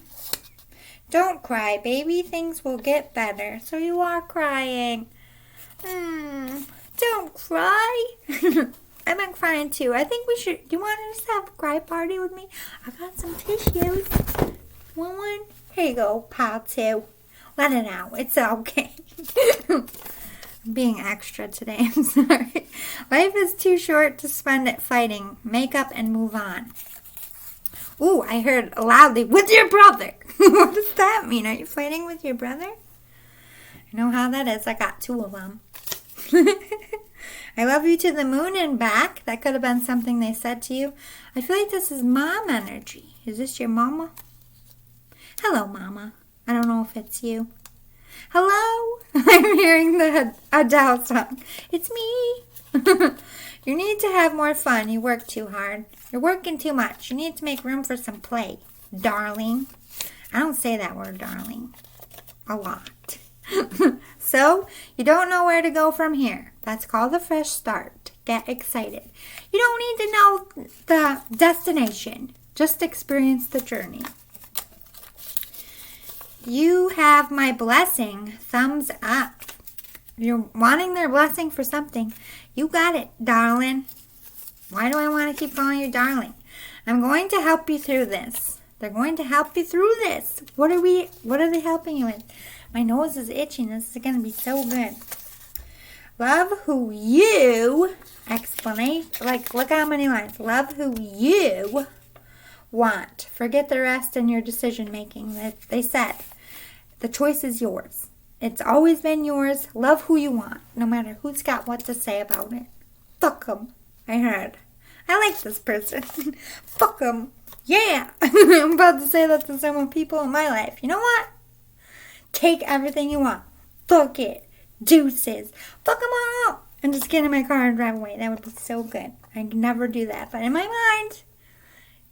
Don't cry, baby. Things will get better. So you are crying. Don't cry. I've been crying too. I think we should. Do you want to just have a cry party with me? I got some tissues. Want one? Here you go, pal two. Let it out. It's okay. I'm being extra today. I'm sorry. Life is too short to spend it fighting. Make up and move on. Ooh, I heard loudly, with your brother. What does that mean? Are you fighting with your brother? I know how that is. I got 2 of them. I love you to the moon and back. That could have been something they said to you. I feel like this is mom energy. Is this your mama? Hello, mama. I don't know if it's you. Hello? I'm hearing the Adele song. It's me. You need to have more fun. You work too hard. You're working too much. You need to make room for some play, darling. I don't say that word, darling, a lot. So, you don't know where to go from here. That's called a fresh start. Get excited. You don't need to know the destination. Just experience the journey. You have my blessing. Thumbs up. You're wanting their blessing for something. You got it, darling. Why do I want to keep calling you darling? I'm going to help you through this. They're going to help you through this. What are they helping you with? My nose is itching. This is going to be so good. Love who you, explanation, like look how many lines. Love who you want. Forget the rest in your decision making. They said the choice is yours. It's always been yours. Love who you want, no matter who's got what to say about it. Fuck them, I heard. I like this person. Fuck them. Yeah. I'm about to say that to some people in my life. You know what? Take everything you want. Fuck it. Deuces. Fuck them all. And just get in my car and drive away. That would be so good. I could never do that. But in my mind,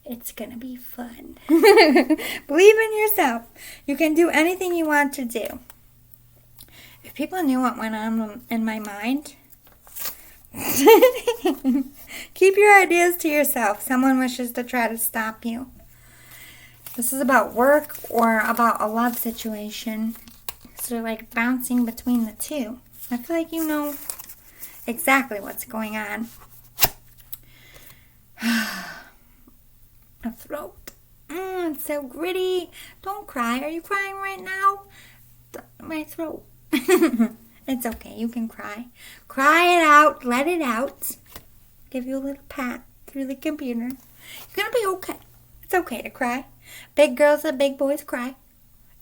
it's going to be fun. Believe in yourself. You can do anything you want to do. If people knew what went on in my mind, keep your ideas to yourself. Someone wishes to try to stop you. This is about work or about a love situation. So like bouncing between the two. I feel like you know exactly what's going on. My throat. It's so gritty. Don't cry. Are you crying right now? My throat. It's okay. You can cry. Cry it out. Let it out. Give you a little pat through the computer. You're going to be okay. It's okay to cry. Big girls and big boys cry.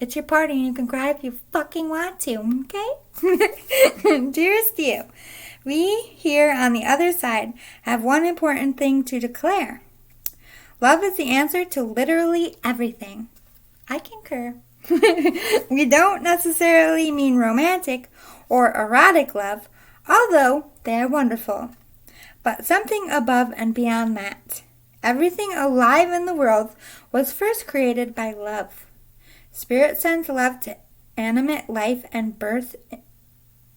It's your party and you can cry if you fucking want to, okay? Dearest you, we here on the other side have one important thing to declare. Love is the answer to literally everything. I concur. We don't necessarily mean romantic or erotic love, although they are wonderful. But something above and beyond that. Everything alive in the world was first created by love. Spirit sends love to animate life and birth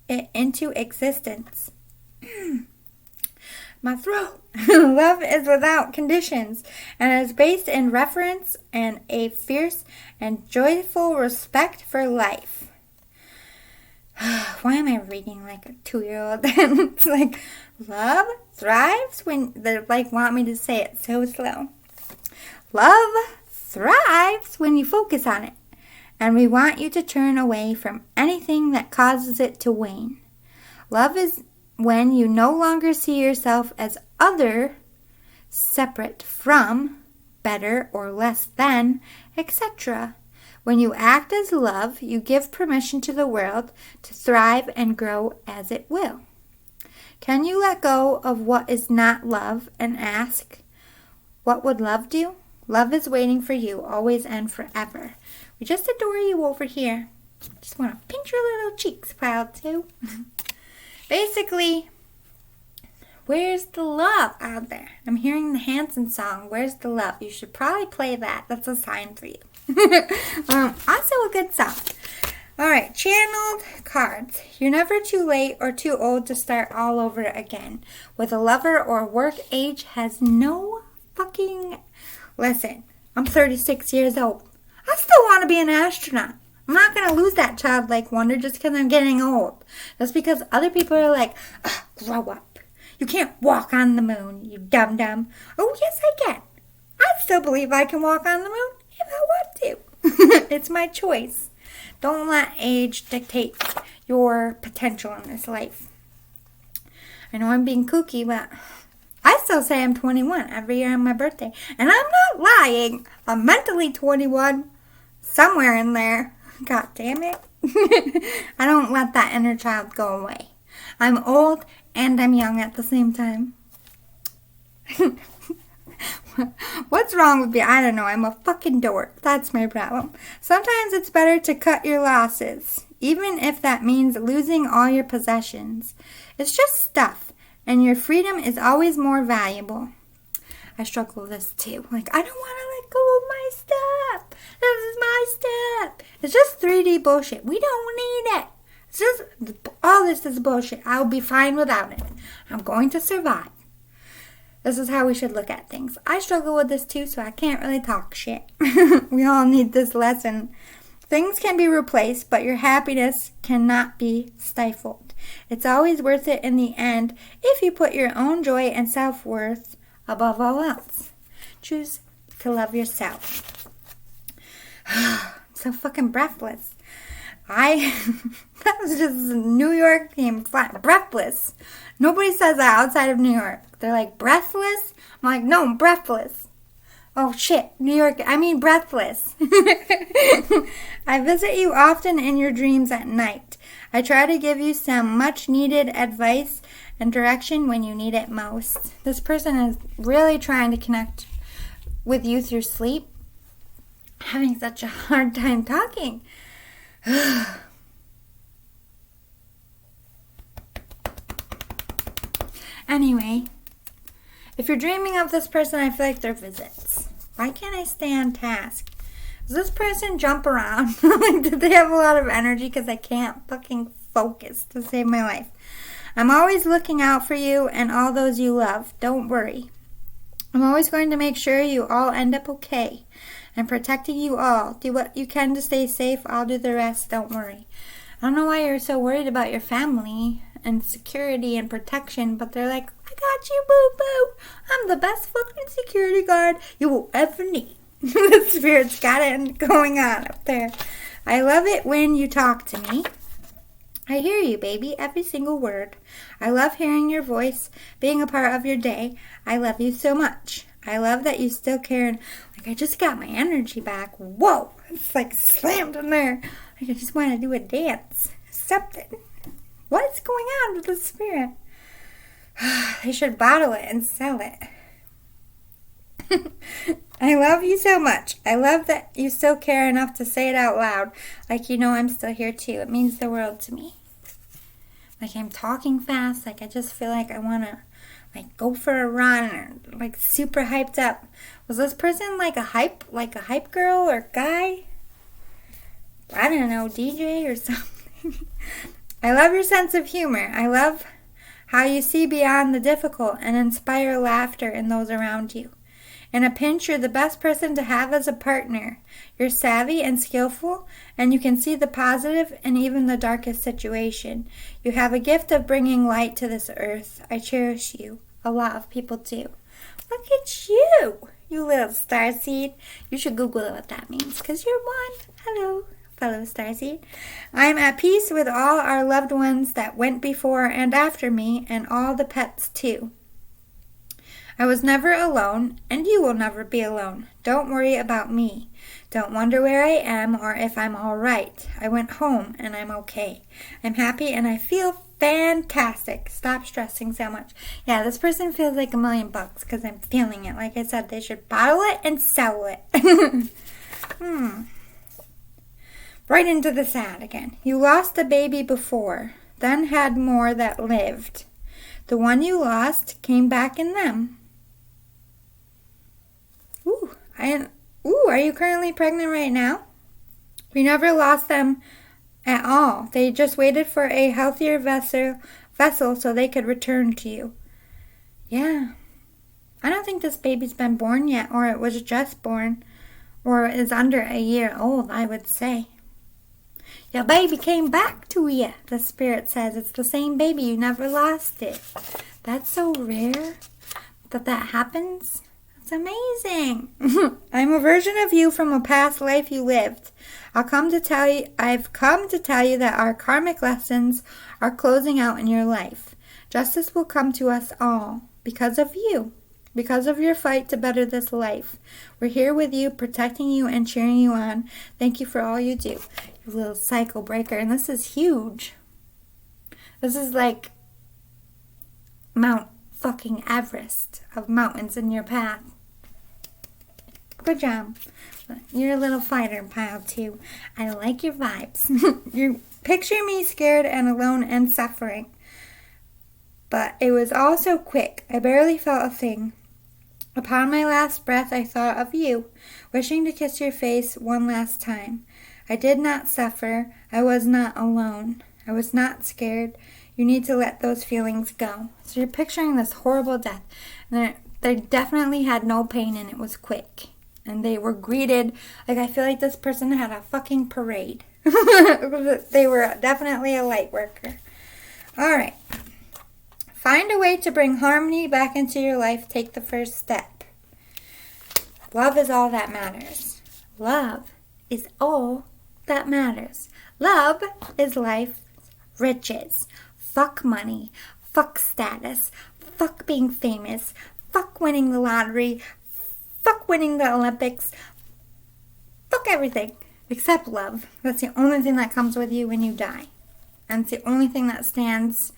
it into existence. My throat. Love is without conditions and is based in reverence and a fierce and joyful respect for life. Why am I reading like a 2-year-old? It's like, love thrives when they like want me to say it so slow. Love thrives when you focus on it. And we want you to turn away from anything that causes it to wane. Love is when you no longer see yourself as other, separate from, better or less than, etc. When you act as love, you give permission to the world to thrive and grow as it will. Can you let go of what is not love and ask, what would love do? Love is waiting for you, always and forever. We just adore you over here. Just want to pinch your little cheeks, proud too. Basically, where's the love out there? I'm hearing the Hanson song, Where's the Love? You should probably play that. That's a sign for you. Also a good song. Alright, channeled cards. You're never too late or too old to start all over again. With a lover or work, age has no fucking... Listen, I'm 36 years old. I still want to be an astronaut. I'm not going to lose that childlike wonder just because I'm getting old. That's because other people are like, grow up. You can't walk on the moon, you dum-dum. Oh, yes, I can. I still believe I can walk on the moon if I want to. It's my choice. Don't let age dictate your potential in this life. I know I'm being kooky, but I still say I'm 21 every year on my birthday. And I'm not lying. I'm mentally 21. Somewhere in there. God damn it. I don't let that inner child go away. I'm old and I'm young at the same time. What's wrong with me? I don't know. I'm a fucking dork. That's my problem. Sometimes it's better to cut your losses, even if that means losing all your possessions. It's just stuff, and your freedom is always more valuable. I struggle with this too. Like, I don't want to let go of my stuff. This is my stuff. It's just 3D bullshit. We don't need it. All this is bullshit. I'll be fine without it. I'm going to survive. This is how we should look at things. I struggle with this too, so I can't really talk shit. We all need this lesson. Things can be replaced, but your happiness cannot be stifled. It's always worth it in the end if you put your own joy and self-worth above all else. Choose to love yourself. I'm so fucking breathless. That was just a New York theme. Breathless. Nobody says that outside of New York. They're like, breathless? I'm like, no, I'm breathless. Oh shit, New York, I mean breathless. I visit you often in your dreams at night. I try to give you some much needed advice and direction when you need it most. This person is really trying to connect with you through sleep. Having such a hard time talking. Anyway, if you're dreaming of this person, I feel like they're visits. Why can't I stay on task? Does this person jump around? Like, did they have a lot of energy? Because I can't fucking focus to save my life. I'm always looking out for you and all those you love. Don't worry. I'm always going to make sure you all end up okay. I'm protecting you all. Do what you can to stay safe. I'll do the rest. Don't worry. I don't know why you're so worried about your family and security and protection, but they're like, I got you, boo-boo. I'm the best fucking security guard you will ever need. The spirit's got it going on up there. I love it when you talk to me. I hear you, baby, every single word. I love hearing your voice, being a part of your day. I love you so much. I love that you still care, and like, I just got my energy back. Whoa, it's like slammed in there. Like, I just want to do a dance. Something. What's going on with the spirit? They should bottle it and sell it. I love you so much. I love that you still care enough to say it out loud. Like, you know I'm still here too. It means the world to me. Like, I'm talking fast. Like, I just feel like I want to, like, go for a run or, like, super hyped up. Was this person like a hype girl or guy? I don't know, DJ or something. I love your sense of humor. I love how you see beyond the difficult and inspire laughter in those around you. In a pinch, you're the best person to have as a partner. You're savvy and skillful, and you can see the positive in even the darkest situation. You have a gift of bringing light to this earth. I cherish you. A lot of people do. Look at you, you little starseed. You should Google what that means, because you're one. Hello, fellow starseed. I'm at peace with all our loved ones that went before and after me, and all the pets too. I was never alone, and you will never be alone. Don't worry about me. Don't wonder where I am or if I'm all right. I went home, and I'm okay. I'm happy, and I feel fantastic. Stop stressing so much. Yeah, this person feels like $1,000,000 because I'm feeling it. Like I said, they should bottle it and sell it. Right into the sad again. You lost a baby before, then had more that lived. The one you lost came back in them. Are you currently pregnant right now? We never lost them at all. They just waited for a healthier vessel so they could return to you. Yeah. I don't think this baby's been born yet, or it was just born, or is under a year old, I would say. Your baby came back to you, the spirit says. It's the same baby. You never lost it. That's so rare that happens. It's amazing. I'm a version of you from a past life you lived. I've come to tell you that our karmic lessons are closing out in your life. Justice will come to us all because of you. Because of your fight to better this life. We're here with you, protecting you and cheering you on. Thank you for all you do. You little cycle breaker. And this is huge. This is like Mount fucking Everest of mountains in your path. Good job. You're a little fighter pile too. I like your vibes. You picture me scared and alone and suffering. But it was all so quick. I barely felt a thing. Upon my last breath, I thought of you, wishing to kiss your face one last time. I did not suffer. I was not alone. I was not scared. You need to let those feelings go. So you're picturing this horrible death. And they definitely had no pain and it was quick. And they were greeted, like I feel like this person had a fucking parade. They were definitely a light worker. Alright. Find a way to bring harmony back into your life. Take the first step. Love is all that matters. Love is all that matters. Love is life's riches. Fuck money. Fuck status. Fuck being famous. Fuck winning the lottery. Fuck winning the Olympics. Fuck everything except love. That's the only thing that comes with you when you die. And it's the only thing that stands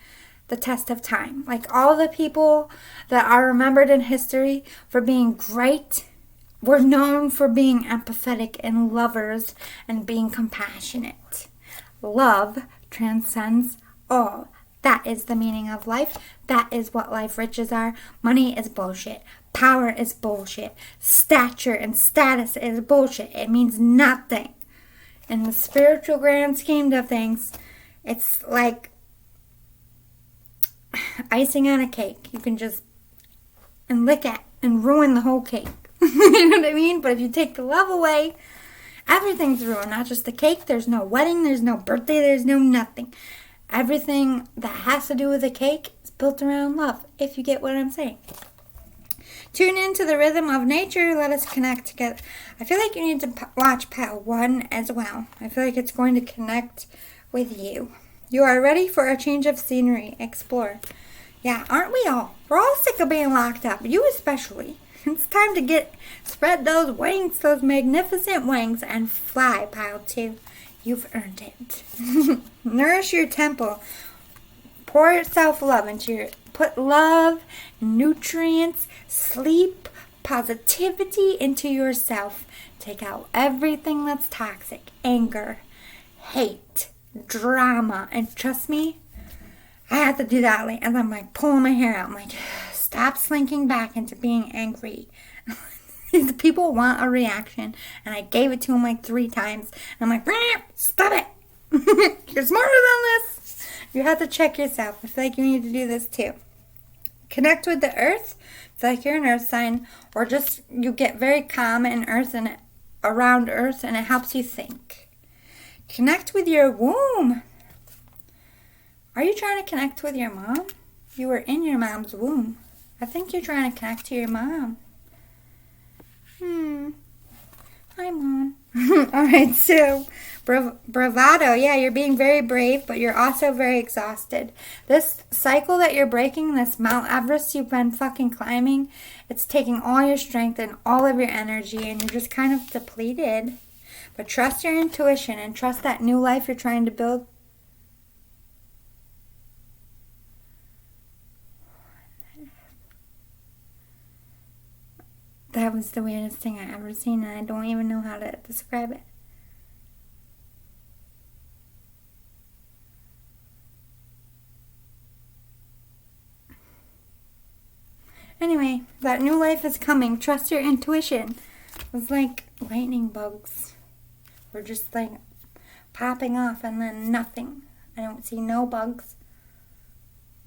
the test of time. Like all the people that are remembered in history for being great were known for being empathetic and lovers and being compassionate. Love transcends all. That is the meaning of life. That is what life riches are. Money is bullshit. Power is bullshit. Stature and status is bullshit. It means nothing. In the spiritual grand scheme of things, it's like icing on a cake. You can just lick it and ruin the whole cake. You know what I mean? But if you take the love away, everything's ruined. Not just the cake. There's no wedding. There's no birthday. There's no nothing. Everything that has to do with a cake is built around love, if you get what I'm saying. Tune into the rhythm of nature. Let us connect together. I feel like you need to watch Part 1 as well. I feel like it's going to connect with you. You are ready for a change of scenery. Explore. Yeah, aren't we all? We're all sick of being locked up. You especially. It's time to spread those wings, those magnificent wings, and fly, Pile 2. You've earned it. Nourish your temple. Pour self-love put love, nutrients, sleep, positivity into yourself. Take out everything that's toxic. Anger, hate, drama. And trust me, I had to do that. And I'm like pulling my hair out. I'm like, stop slinking back into being angry. These people want a reaction. And I gave it to them like 3 times. And I'm like, stop it. You're smarter than this. You have to check yourself. I feel like you need to do this too. Connect with the earth. I feel like you're an earth sign. Or just you get very calm in earth and around earth. And it helps you think. Connect with your womb. Are you trying to connect with your mom? You were in your mom's womb. I think you're trying to connect to your mom. Hi, Mom. Alright, so bravado. Yeah, you're being very brave, but you're also very exhausted. This cycle that you're breaking, this Mount Everest you've been fucking climbing, it's taking all your strength and all of your energy, and you're just kind of depleted. But trust your intuition and trust that new life you're trying to build. That was the weirdest thing I ever seen, and I don't even know how to describe it. Anyway, that new life is coming. Trust your intuition. It was like lightning bugs. We're just like popping off and then nothing. I don't see no bugs.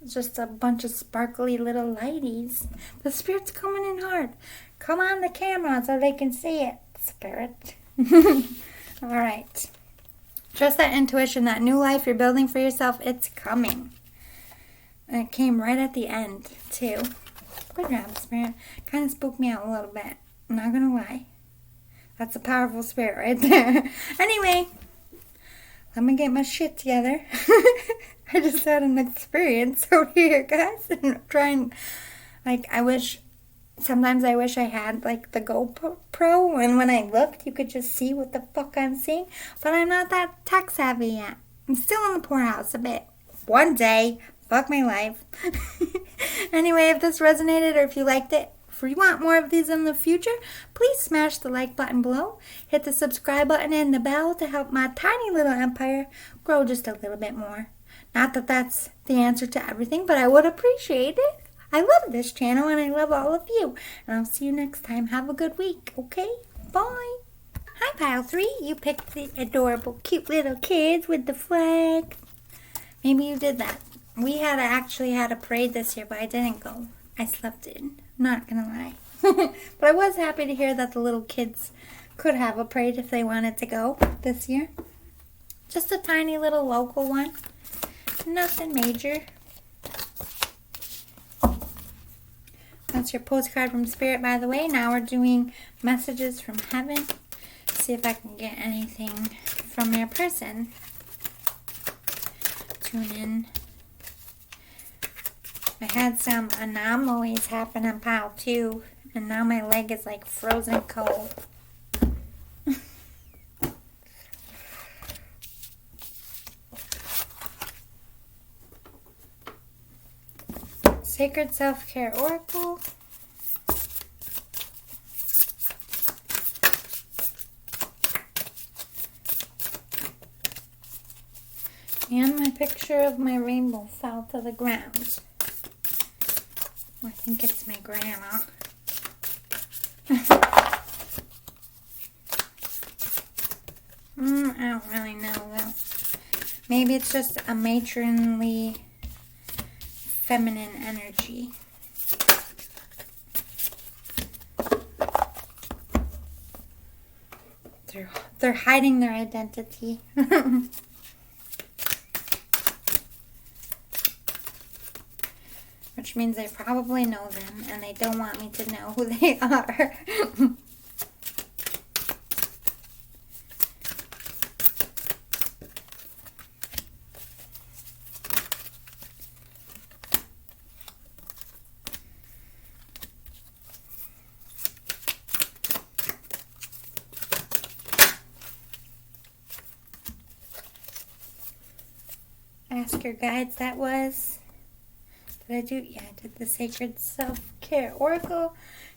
It's just a bunch of sparkly little lighties. The spirit's coming in hard. Come on the camera so they can see it, spirit. Alright. Trust that intuition, that new life you're building for yourself, it's coming. And it came right at the end, too. Good job, spirit. Kind of spooked me out a little bit. I'm not going to lie. That's a powerful spirit right there. Anyway, let me get my shit together. I just had an experience over here, guys. And trying, like, sometimes I wish I had, like, the GoPro. And when I looked, you could just see what the fuck I'm seeing. But I'm not that tech savvy yet. I'm still in the poorhouse a bit. One day. Fuck my life. Anyway, if this resonated or if you liked it, if you want more of these in the future, please smash the like button below. Hit the subscribe button and the bell to help my tiny little empire grow just a little bit more. Not that that's the answer to everything, but I would appreciate it. I love this channel and I love all of you. And I'll see you next time. Have a good week, okay? Bye. Hi, Pile 3. You picked the adorable, cute little kids with the flag. Maybe you did that. We actually had a parade this year, but I didn't go. I slept in. Not gonna lie. But I was happy to hear that the little kids could have a parade if they wanted to go this year. Just a tiny little local one. Nothing major. That's your postcard from Spirit, by the way. Now we're doing messages from heaven. See if I can get anything from your person. Tune in. I had some anomalies happen on pile 2, and now my leg is like frozen cold. Sacred Self-Care Oracle. And my picture of my rainbow fell to the ground. I think it's my grandma. I don't really know though. Maybe it's just a matronly feminine energy. They're hiding their identity. Which means I probably know them and they don't want me to know who they are. Ask your guides, that was. Did I do? Yeah, I did the Sacred Self-Care Oracle.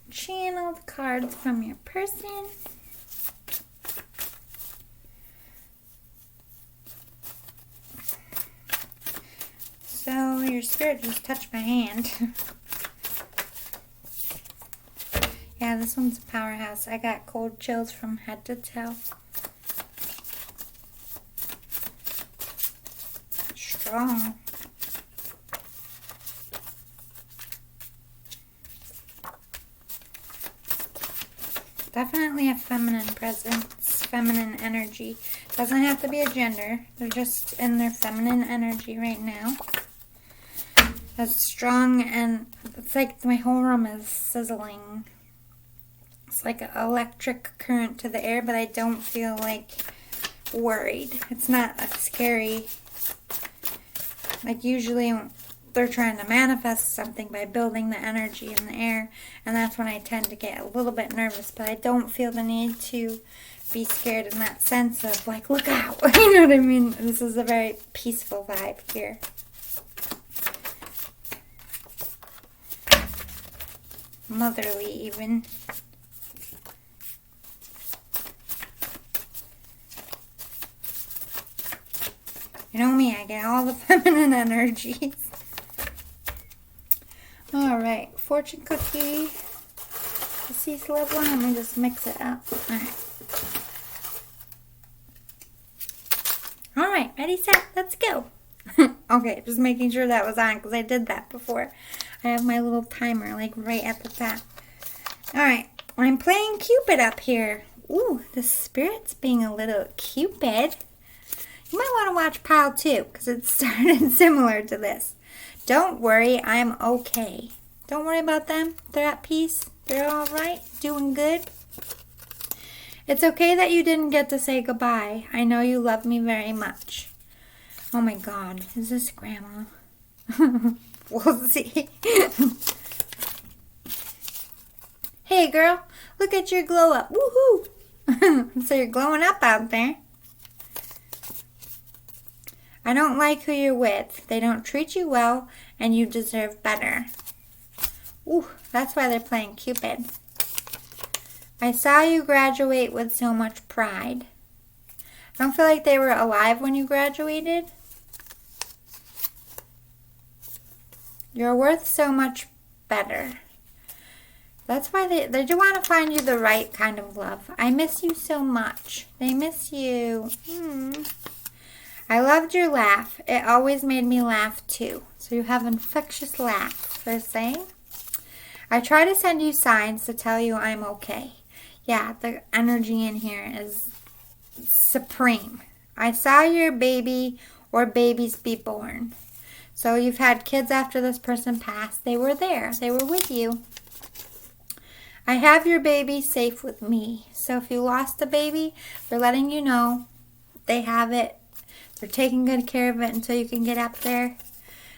Channeled cards from your person. So your spirit just touched my hand. Yeah, this one's a powerhouse. I got cold chills from head to toe. Strong. Definitely a feminine presence, feminine energy. Doesn't have to be a gender. They're just in their feminine energy right now. That's strong, and it's like my whole room is sizzling. It's like an electric current to the air, but I don't feel like worried. It's not a scary. Like usually they're trying to manifest something by building the energy in the air, and that's when I tend to get a little bit nervous, but I don't feel the need to be scared in that sense of like, look out. You know what I mean? This is a very peaceful vibe here. Motherly even. You know me, I get all the feminine energies. Alright, fortune cookie. Deceased loved one. Let me just mix it up. Alright, ready, set, let's go. Okay, just making sure that was on because I did that before. I have my little timer like right at the top. Alright, I'm playing Cupid up here. Ooh, the spirit's being a little Cupid. You might want to watch pile 2 because it started similar to this. Don't worry, I'm okay. Don't worry about them. They're at peace. They're all right. Doing good. It's okay that you didn't get to say goodbye. I know you love me very much. Oh my God. Is this Grandma? We'll see. Hey girl, look at your glow up. Woohoo! So you're glowing up out there. I don't like who you're with. They don't treat you well, and you deserve better. Ooh, that's why they're playing Cupid. I saw you graduate with so much pride. I don't feel like they were alive when you graduated. You're worth so much better. That's why they do want to find you the right kind of love. I miss you so much. They miss you. I loved your laugh. It always made me laugh too. So you have infectious laugh, they're saying. I try to send you signs to tell you I'm okay. Yeah, the energy in here is supreme. I saw your baby or babies be born. So you've had kids after this person passed. They were there. They were with you. I have your baby safe with me. So if you lost a baby, they're letting you know they have it. They're taking good care of it until you can get up there.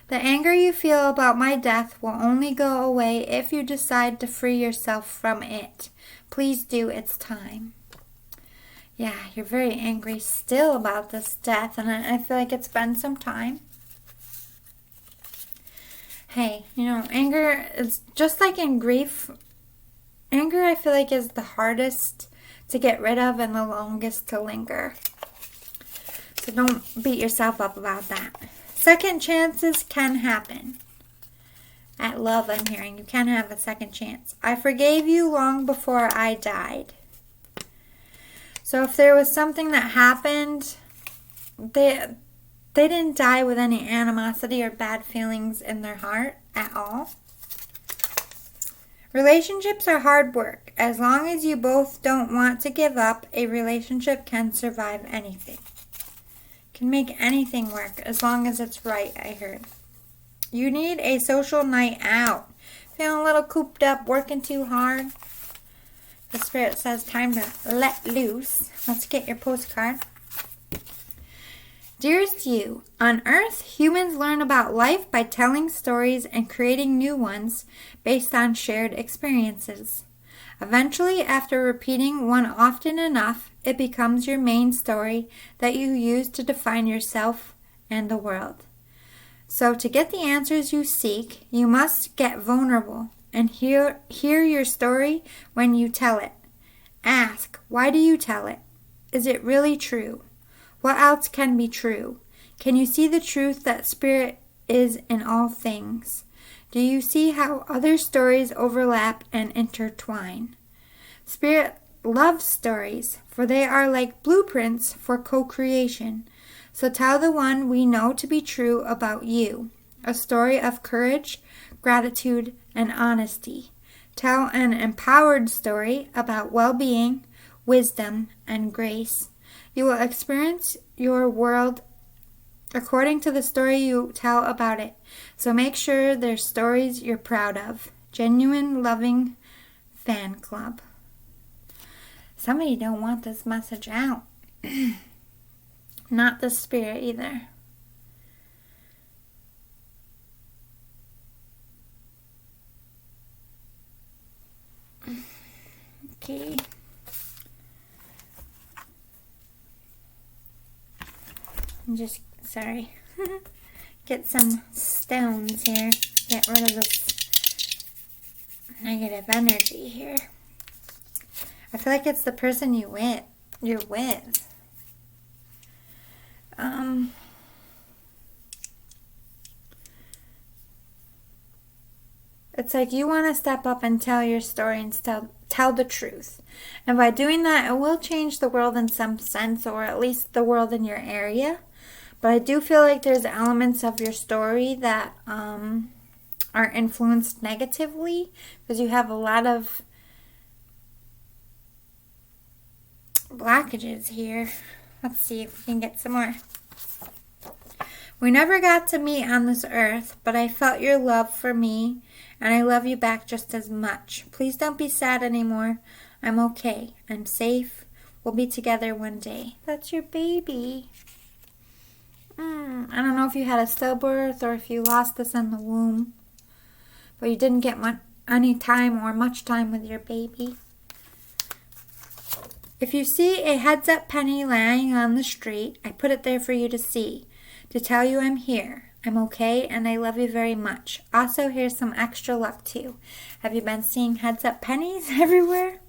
The anger you feel about my death will only go away if you decide to free yourself from it. Please do. It's time. Yeah, you're very angry still about this death, and I feel like it's been some time. Hey, anger is just like in grief. Anger, I feel like, is the hardest to get rid of and the longest to linger. So don't beat yourself up about that. Second chances can happen. At love, I'm hearing. You can have a second chance. I forgave you long before I died. So if there was something that happened, they didn't die with any animosity or bad feelings in their heart at all. Relationships are hard work. As long as you both don't want to give up, a relationship can survive anything. Can make anything work as long as it's right, I heard. You need a social night out. Feeling a little cooped up, working too hard. The Spirit says time to let loose. Let's get your postcard. Dearest you, on Earth, humans learn about life by telling stories and creating new ones based on shared experiences. Eventually, after repeating one often enough, it becomes your main story that you use to define yourself and the world. So to get the answers you seek, you must get vulnerable and hear your story when you tell it. Ask, why do you tell it? Is it really true? What else can be true? Can you see the truth that Spirit is in all things? Do you see how other stories overlap and intertwine? Spirit loves stories, for they are like blueprints for co-creation. So tell the one we know to be true about you, a story of courage, gratitude, and honesty. Tell an empowered story about well-being, wisdom, and grace. You will experience your world according to the story you tell about it. So make sure they're stories you're proud of. Genuine, loving fan club. Somebody don't want this message out. Not the Spirit either. Okay. Sorry. Get some stones here. Get rid of this negative energy here. I feel like it's the person you're with. It's like you want to step up and tell your story and tell the truth. And by doing that, it will change the world in some sense, or at least the world in your area. But I do feel like there's elements of your story that are influenced negatively, because you have a lot of blockages here. Let's see if we can get some more. We never got to meet on this earth, but I felt your love for me, and I love you back just as much. Please don't be sad anymore. I'm okay. I'm safe. We'll be together one day. That's your baby. I don't know if you had a stillbirth or if you lost this in the womb, but you didn't get any time or much time with your baby. If you see a heads-up penny lying on the street, I put it there for you to see, to tell you I'm here. I'm okay, and I love you very much. Also, here's some extra luck too. Have you been seeing heads-up pennies everywhere?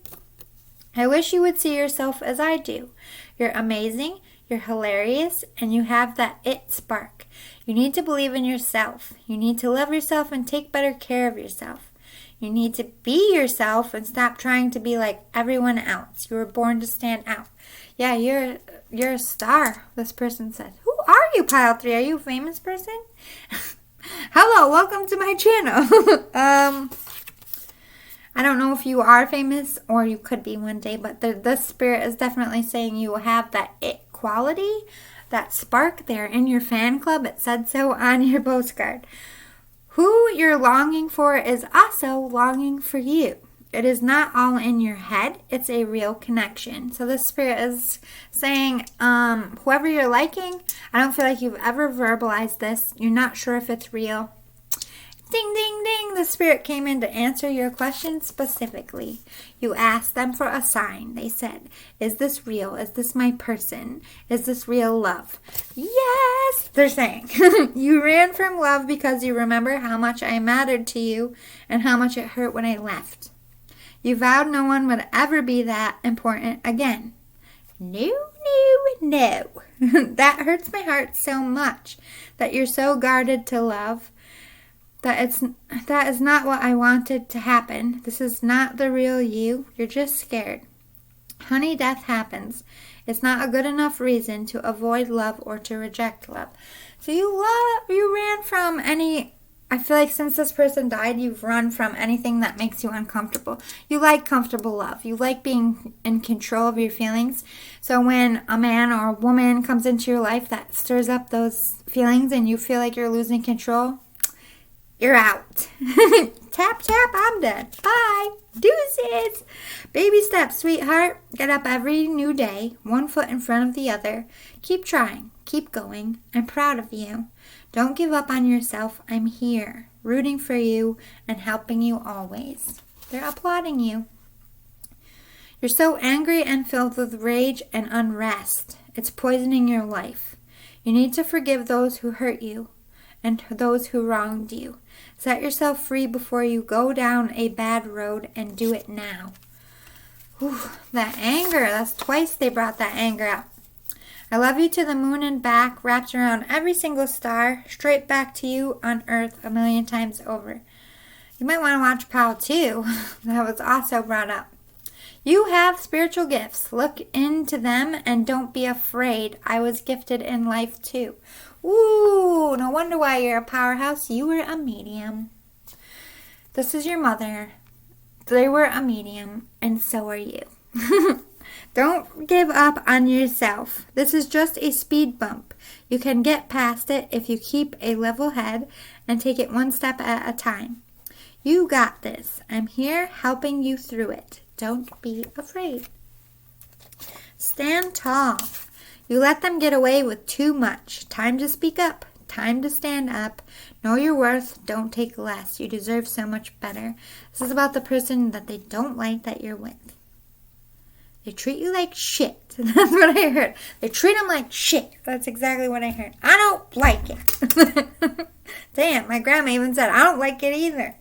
I wish you would see yourself as I do. You're amazing. You're hilarious, and you have that it spark. You need to believe in yourself. You need to love yourself and take better care of yourself. You need to be yourself and stop trying to be like everyone else. You were born to stand out. Yeah, you're a star, this person said. Who are you, Pile 3? Are you a famous person? Hello, welcome to my channel. I don't know if you are famous or you could be one day, but the spirit is definitely saying you have that it quality, that spark there in your fan club. It said so on your postcard. Who you're longing for is also longing for you. It is not all in your head. It's a real connection. So the spirit is saying, whoever you're liking, I don't feel like you've ever verbalized this. You're not sure if it's real. Ding, ding, ding. The spirit came in to answer your question specifically. You asked them for a sign. They said, is this real? Is this my person? Is this real love? Yes, they're saying. You ran from love because you remember how much I mattered to you and how much it hurt when I left. You vowed no one would ever be that important again. No, no, no. That hurts my heart so much that you're so guarded to love. That is not what I wanted to happen. This is not the real you. You're just scared. Honey, death happens. It's not a good enough reason to avoid love or to reject love. So you ran from any, I feel like since this person died, you've run from anything that makes you uncomfortable. You like comfortable love. You like being in control of your feelings. So when a man or a woman comes into your life that stirs up those feelings and you feel like you're losing control, you're out. Tap, tap, I'm done. Bye. Deuces. Baby steps, sweetheart. Get up every new day, one foot in front of the other. Keep trying. Keep going. I'm proud of you. Don't give up on yourself. I'm here, rooting for you and helping you always. They're applauding you. You're so angry and filled with rage and unrest. It's poisoning your life. You need to forgive those who hurt you and those who wronged you. Set yourself free before you go down a bad road, and do it now. Whew, that anger, that's twice they brought that anger out. I love you to the moon and back, wrapped around every single star, straight back to you on earth 1,000,000 times over. You might want to watch Pal 2. That was also brought up. You have spiritual gifts. Look into them and don't be afraid. I was gifted in life too. Ooh, no wonder why you're a powerhouse. You were a medium. This is your mother. They were a medium, and so are you. Don't give up on yourself. This is just a speed bump. You can get past it if you keep a level head and take it one step at a time. You got this. I'm here helping you through it. Don't be afraid. Stand tall. You let them get away with too much. Time to speak up. Time to stand up. Know your worth. Don't take less. You deserve so much better. This is about the person that they don't like that you're with. They treat you like shit. That's what I heard. They treat them like shit. That's exactly what I heard. I don't like it. Damn, my grandma even said, I don't like it either.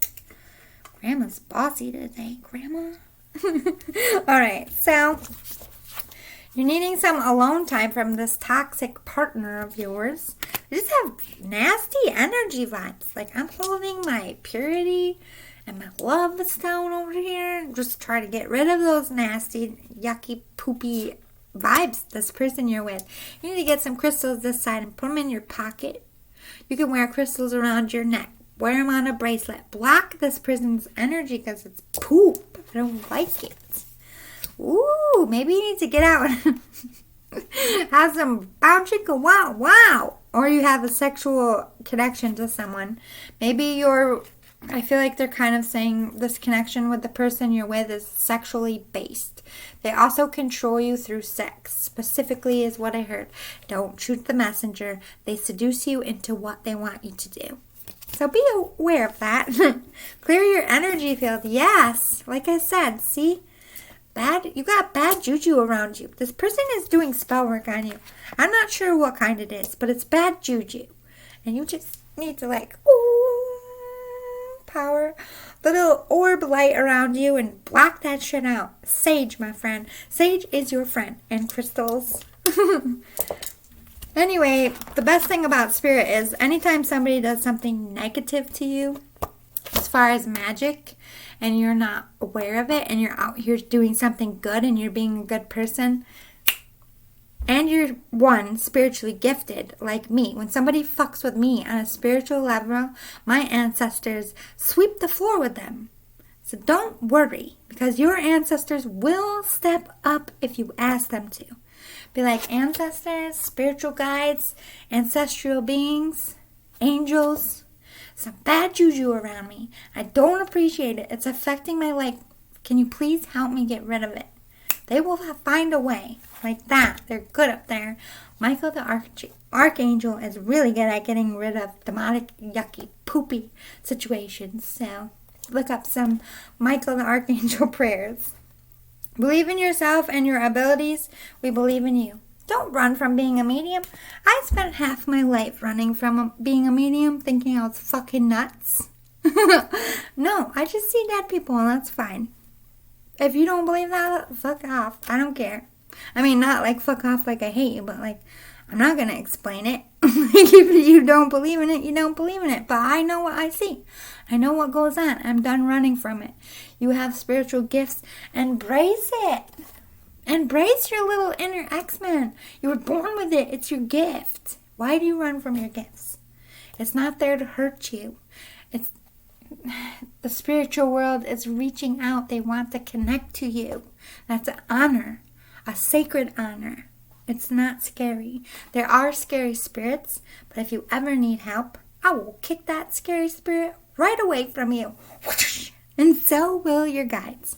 Grandma's bossy today. Grandma? Alright, so you're needing some alone time from this toxic partner of yours. They just have nasty energy vibes. Like, I'm holding my purity and my love stone over here. Just try to get rid of those nasty, yucky, poopy vibes this person you're with. You need to get some crystals this side and put them in your pocket. You can wear crystals around your neck. Wear them on a bracelet. Block this person's energy because it's poop. I don't like it. Ooh, maybe you need to get out and have some bow chicka wow wow. Or you have a sexual connection to someone. Maybe I feel like they're kind of saying this connection with the person you're with is sexually based. They also control you through sex. Specifically is what I heard. Don't shoot the messenger. They seduce you into what they want you to do. So be aware of that. Clear your energy field. Yes. Like I said, see? You got bad juju around you. This person is doing spell work on you. I'm not sure what kind it is, but it's bad juju. And you just need to power little orb light around you and block that shit out. Sage, my friend. Sage is your friend. And crystals. Anyway, the best thing about spirit is anytime somebody does something negative to you, as far as magic, and you're not aware of it, and you're out here doing something good, and you're being a good person, and you're one spiritually gifted like me. When somebody fucks with me on a spiritual level, my ancestors sweep the floor with them. So don't worry, because your ancestors will step up if you ask them to. Be like, ancestors, spiritual guides, ancestral beings, angels, some bad juju around me. I don't appreciate it. It's affecting my life. Can you please help me get rid of it? They will find a way. Like that. They're good up there. Michael the Archangel is really good at getting rid of demonic, yucky, poopy situations. So look up some Michael the Archangel prayers. Believe in yourself and your abilities. We believe in you. Don't run from being a medium. I spent half my life running from being a medium, thinking I was fucking nuts. No, I just see dead people and that's fine. If you don't believe that, fuck off. I don't care. I mean, not like fuck off like I hate you, but like, I'm not going to explain it. If you don't believe in it, you don't believe in it. But I know what I see. I know what goes on. I'm done running from it. You have spiritual gifts. Embrace it. Embrace your little inner X-Men. You were born with it. It's your gift. Why do you run from your gifts? It's not there to hurt you. It's the spiritual world is reaching out. They want to connect to you. That's an honor. A sacred honor. It's not scary. There are scary spirits, but if you ever need help, I will kick that scary spirit right away from you. And so will your guides.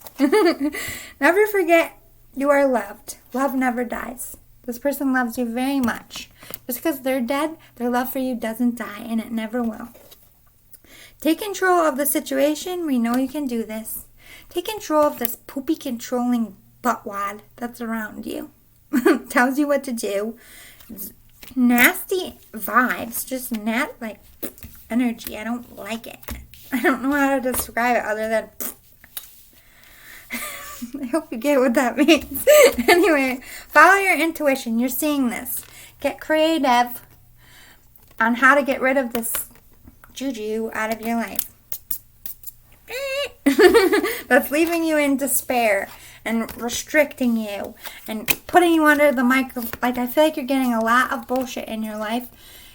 Never forget you are loved. Love never dies. This person loves you very much. Just because they're dead, their love for you doesn't die, and it never will. Take control of the situation. We know you can do this. Take control of this poopy controlling buttwad that's around you. Tells you what to do. Nasty vibes. Just like energy. I don't like it. I don't know how to describe it other than I hope you get what that means. Anyway, follow your intuition. You're seeing this. Get creative on how to get rid of this juju out of your life. That's leaving you in despair and restricting you and putting you under the like, I feel like you're getting a lot of bullshit in your life.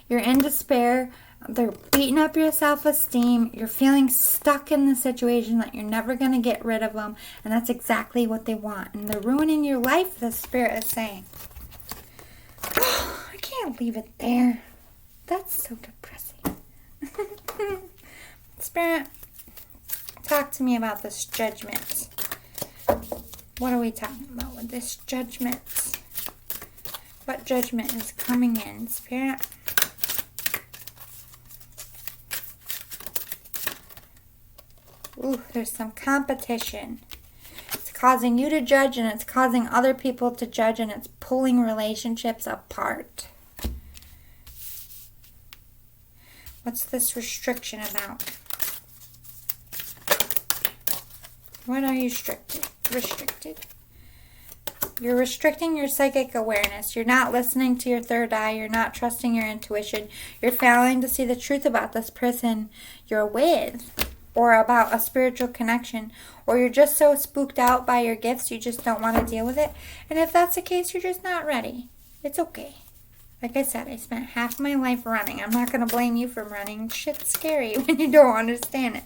You're in despair. They're beating up your self-esteem. You're feeling stuck in the situation that you're never going to get rid of them. And that's exactly what they want. And they're ruining your life, the spirit is saying. I can't leave it there. That's so depressing. Spirit, talk to me about this judgment. What are we talking about with this judgment? What judgment is coming in, Spirit? Ooh, there's some competition. It's causing you to judge and it's causing other people to judge and it's pulling relationships apart. What's this restriction about? What are you restricted? You're restricting your psychic awareness. You're not listening to your third eye. You're not trusting your intuition. You're failing to see the truth about this person you're with or about a spiritual connection. Or you're just so spooked out by your gifts you just don't want to deal with it. And if that's the case, you're just not ready. It's okay. Like I said, I spent half my life running. I'm not going to blame you for running. Shit's scary when you don't understand it.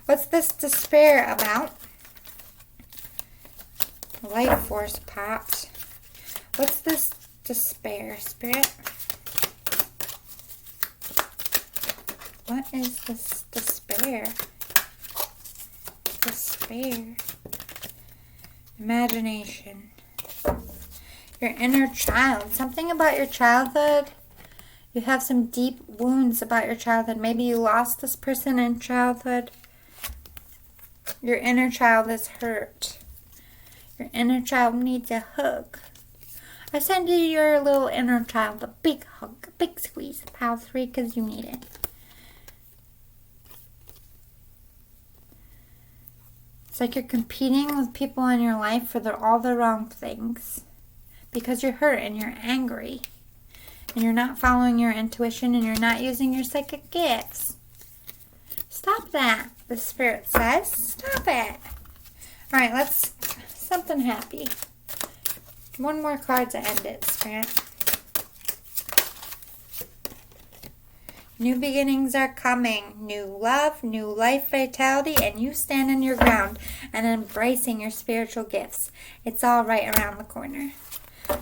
What's this despair about? Life force popped. What's this despair, Spirit? What is this despair? Despair. Imagination. Your inner child. Something about your childhood. You have some deep wounds about your childhood. Maybe you lost this person in childhood. Your inner child is hurt. Your inner child needs a hug. I send you your little inner child a big hug, a big squeeze. Pile 3 because you need it. It's like you're competing with people in your life for all the wrong things. Because you're hurt and you're angry. And you're not following your intuition and you're not using your psychic gifts. Stop that, the Spirit says. Stop it. Alright, let's something happy. One more card to end it, Spirit. New beginnings are coming. New love, new life vitality, and you standing your ground and embracing your spiritual gifts. It's all right around the corner.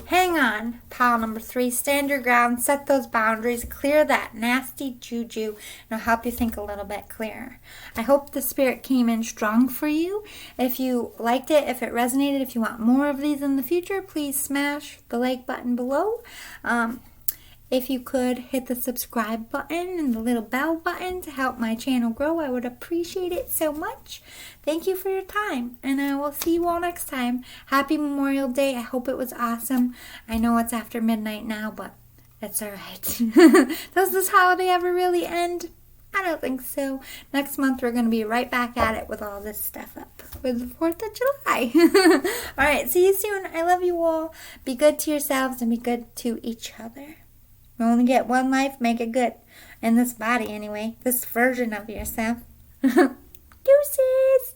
Hang on, pile number 3. Stand your ground, set those boundaries, clear that nasty juju, and it'll help you think a little bit clearer. I hope the Spirit came in strong for you. If you liked it, if it resonated, if you want more of these in the future, please smash the like button below. If you could hit the subscribe button and the little bell button to help my channel grow, I would appreciate it so much. Thank you for your time, and I will see you all next time. Happy Memorial Day. I hope it was awesome. I know it's after midnight now, but it's all right. Does this holiday ever really end? I don't think so. Next month, we're going to be right back at it with all this stuff up with the 4th of July. All right, see you soon. I love you all. Be good to yourselves and be good to each other. You only get one life, make it good. In this body, anyway. This version of yourself. Deuces!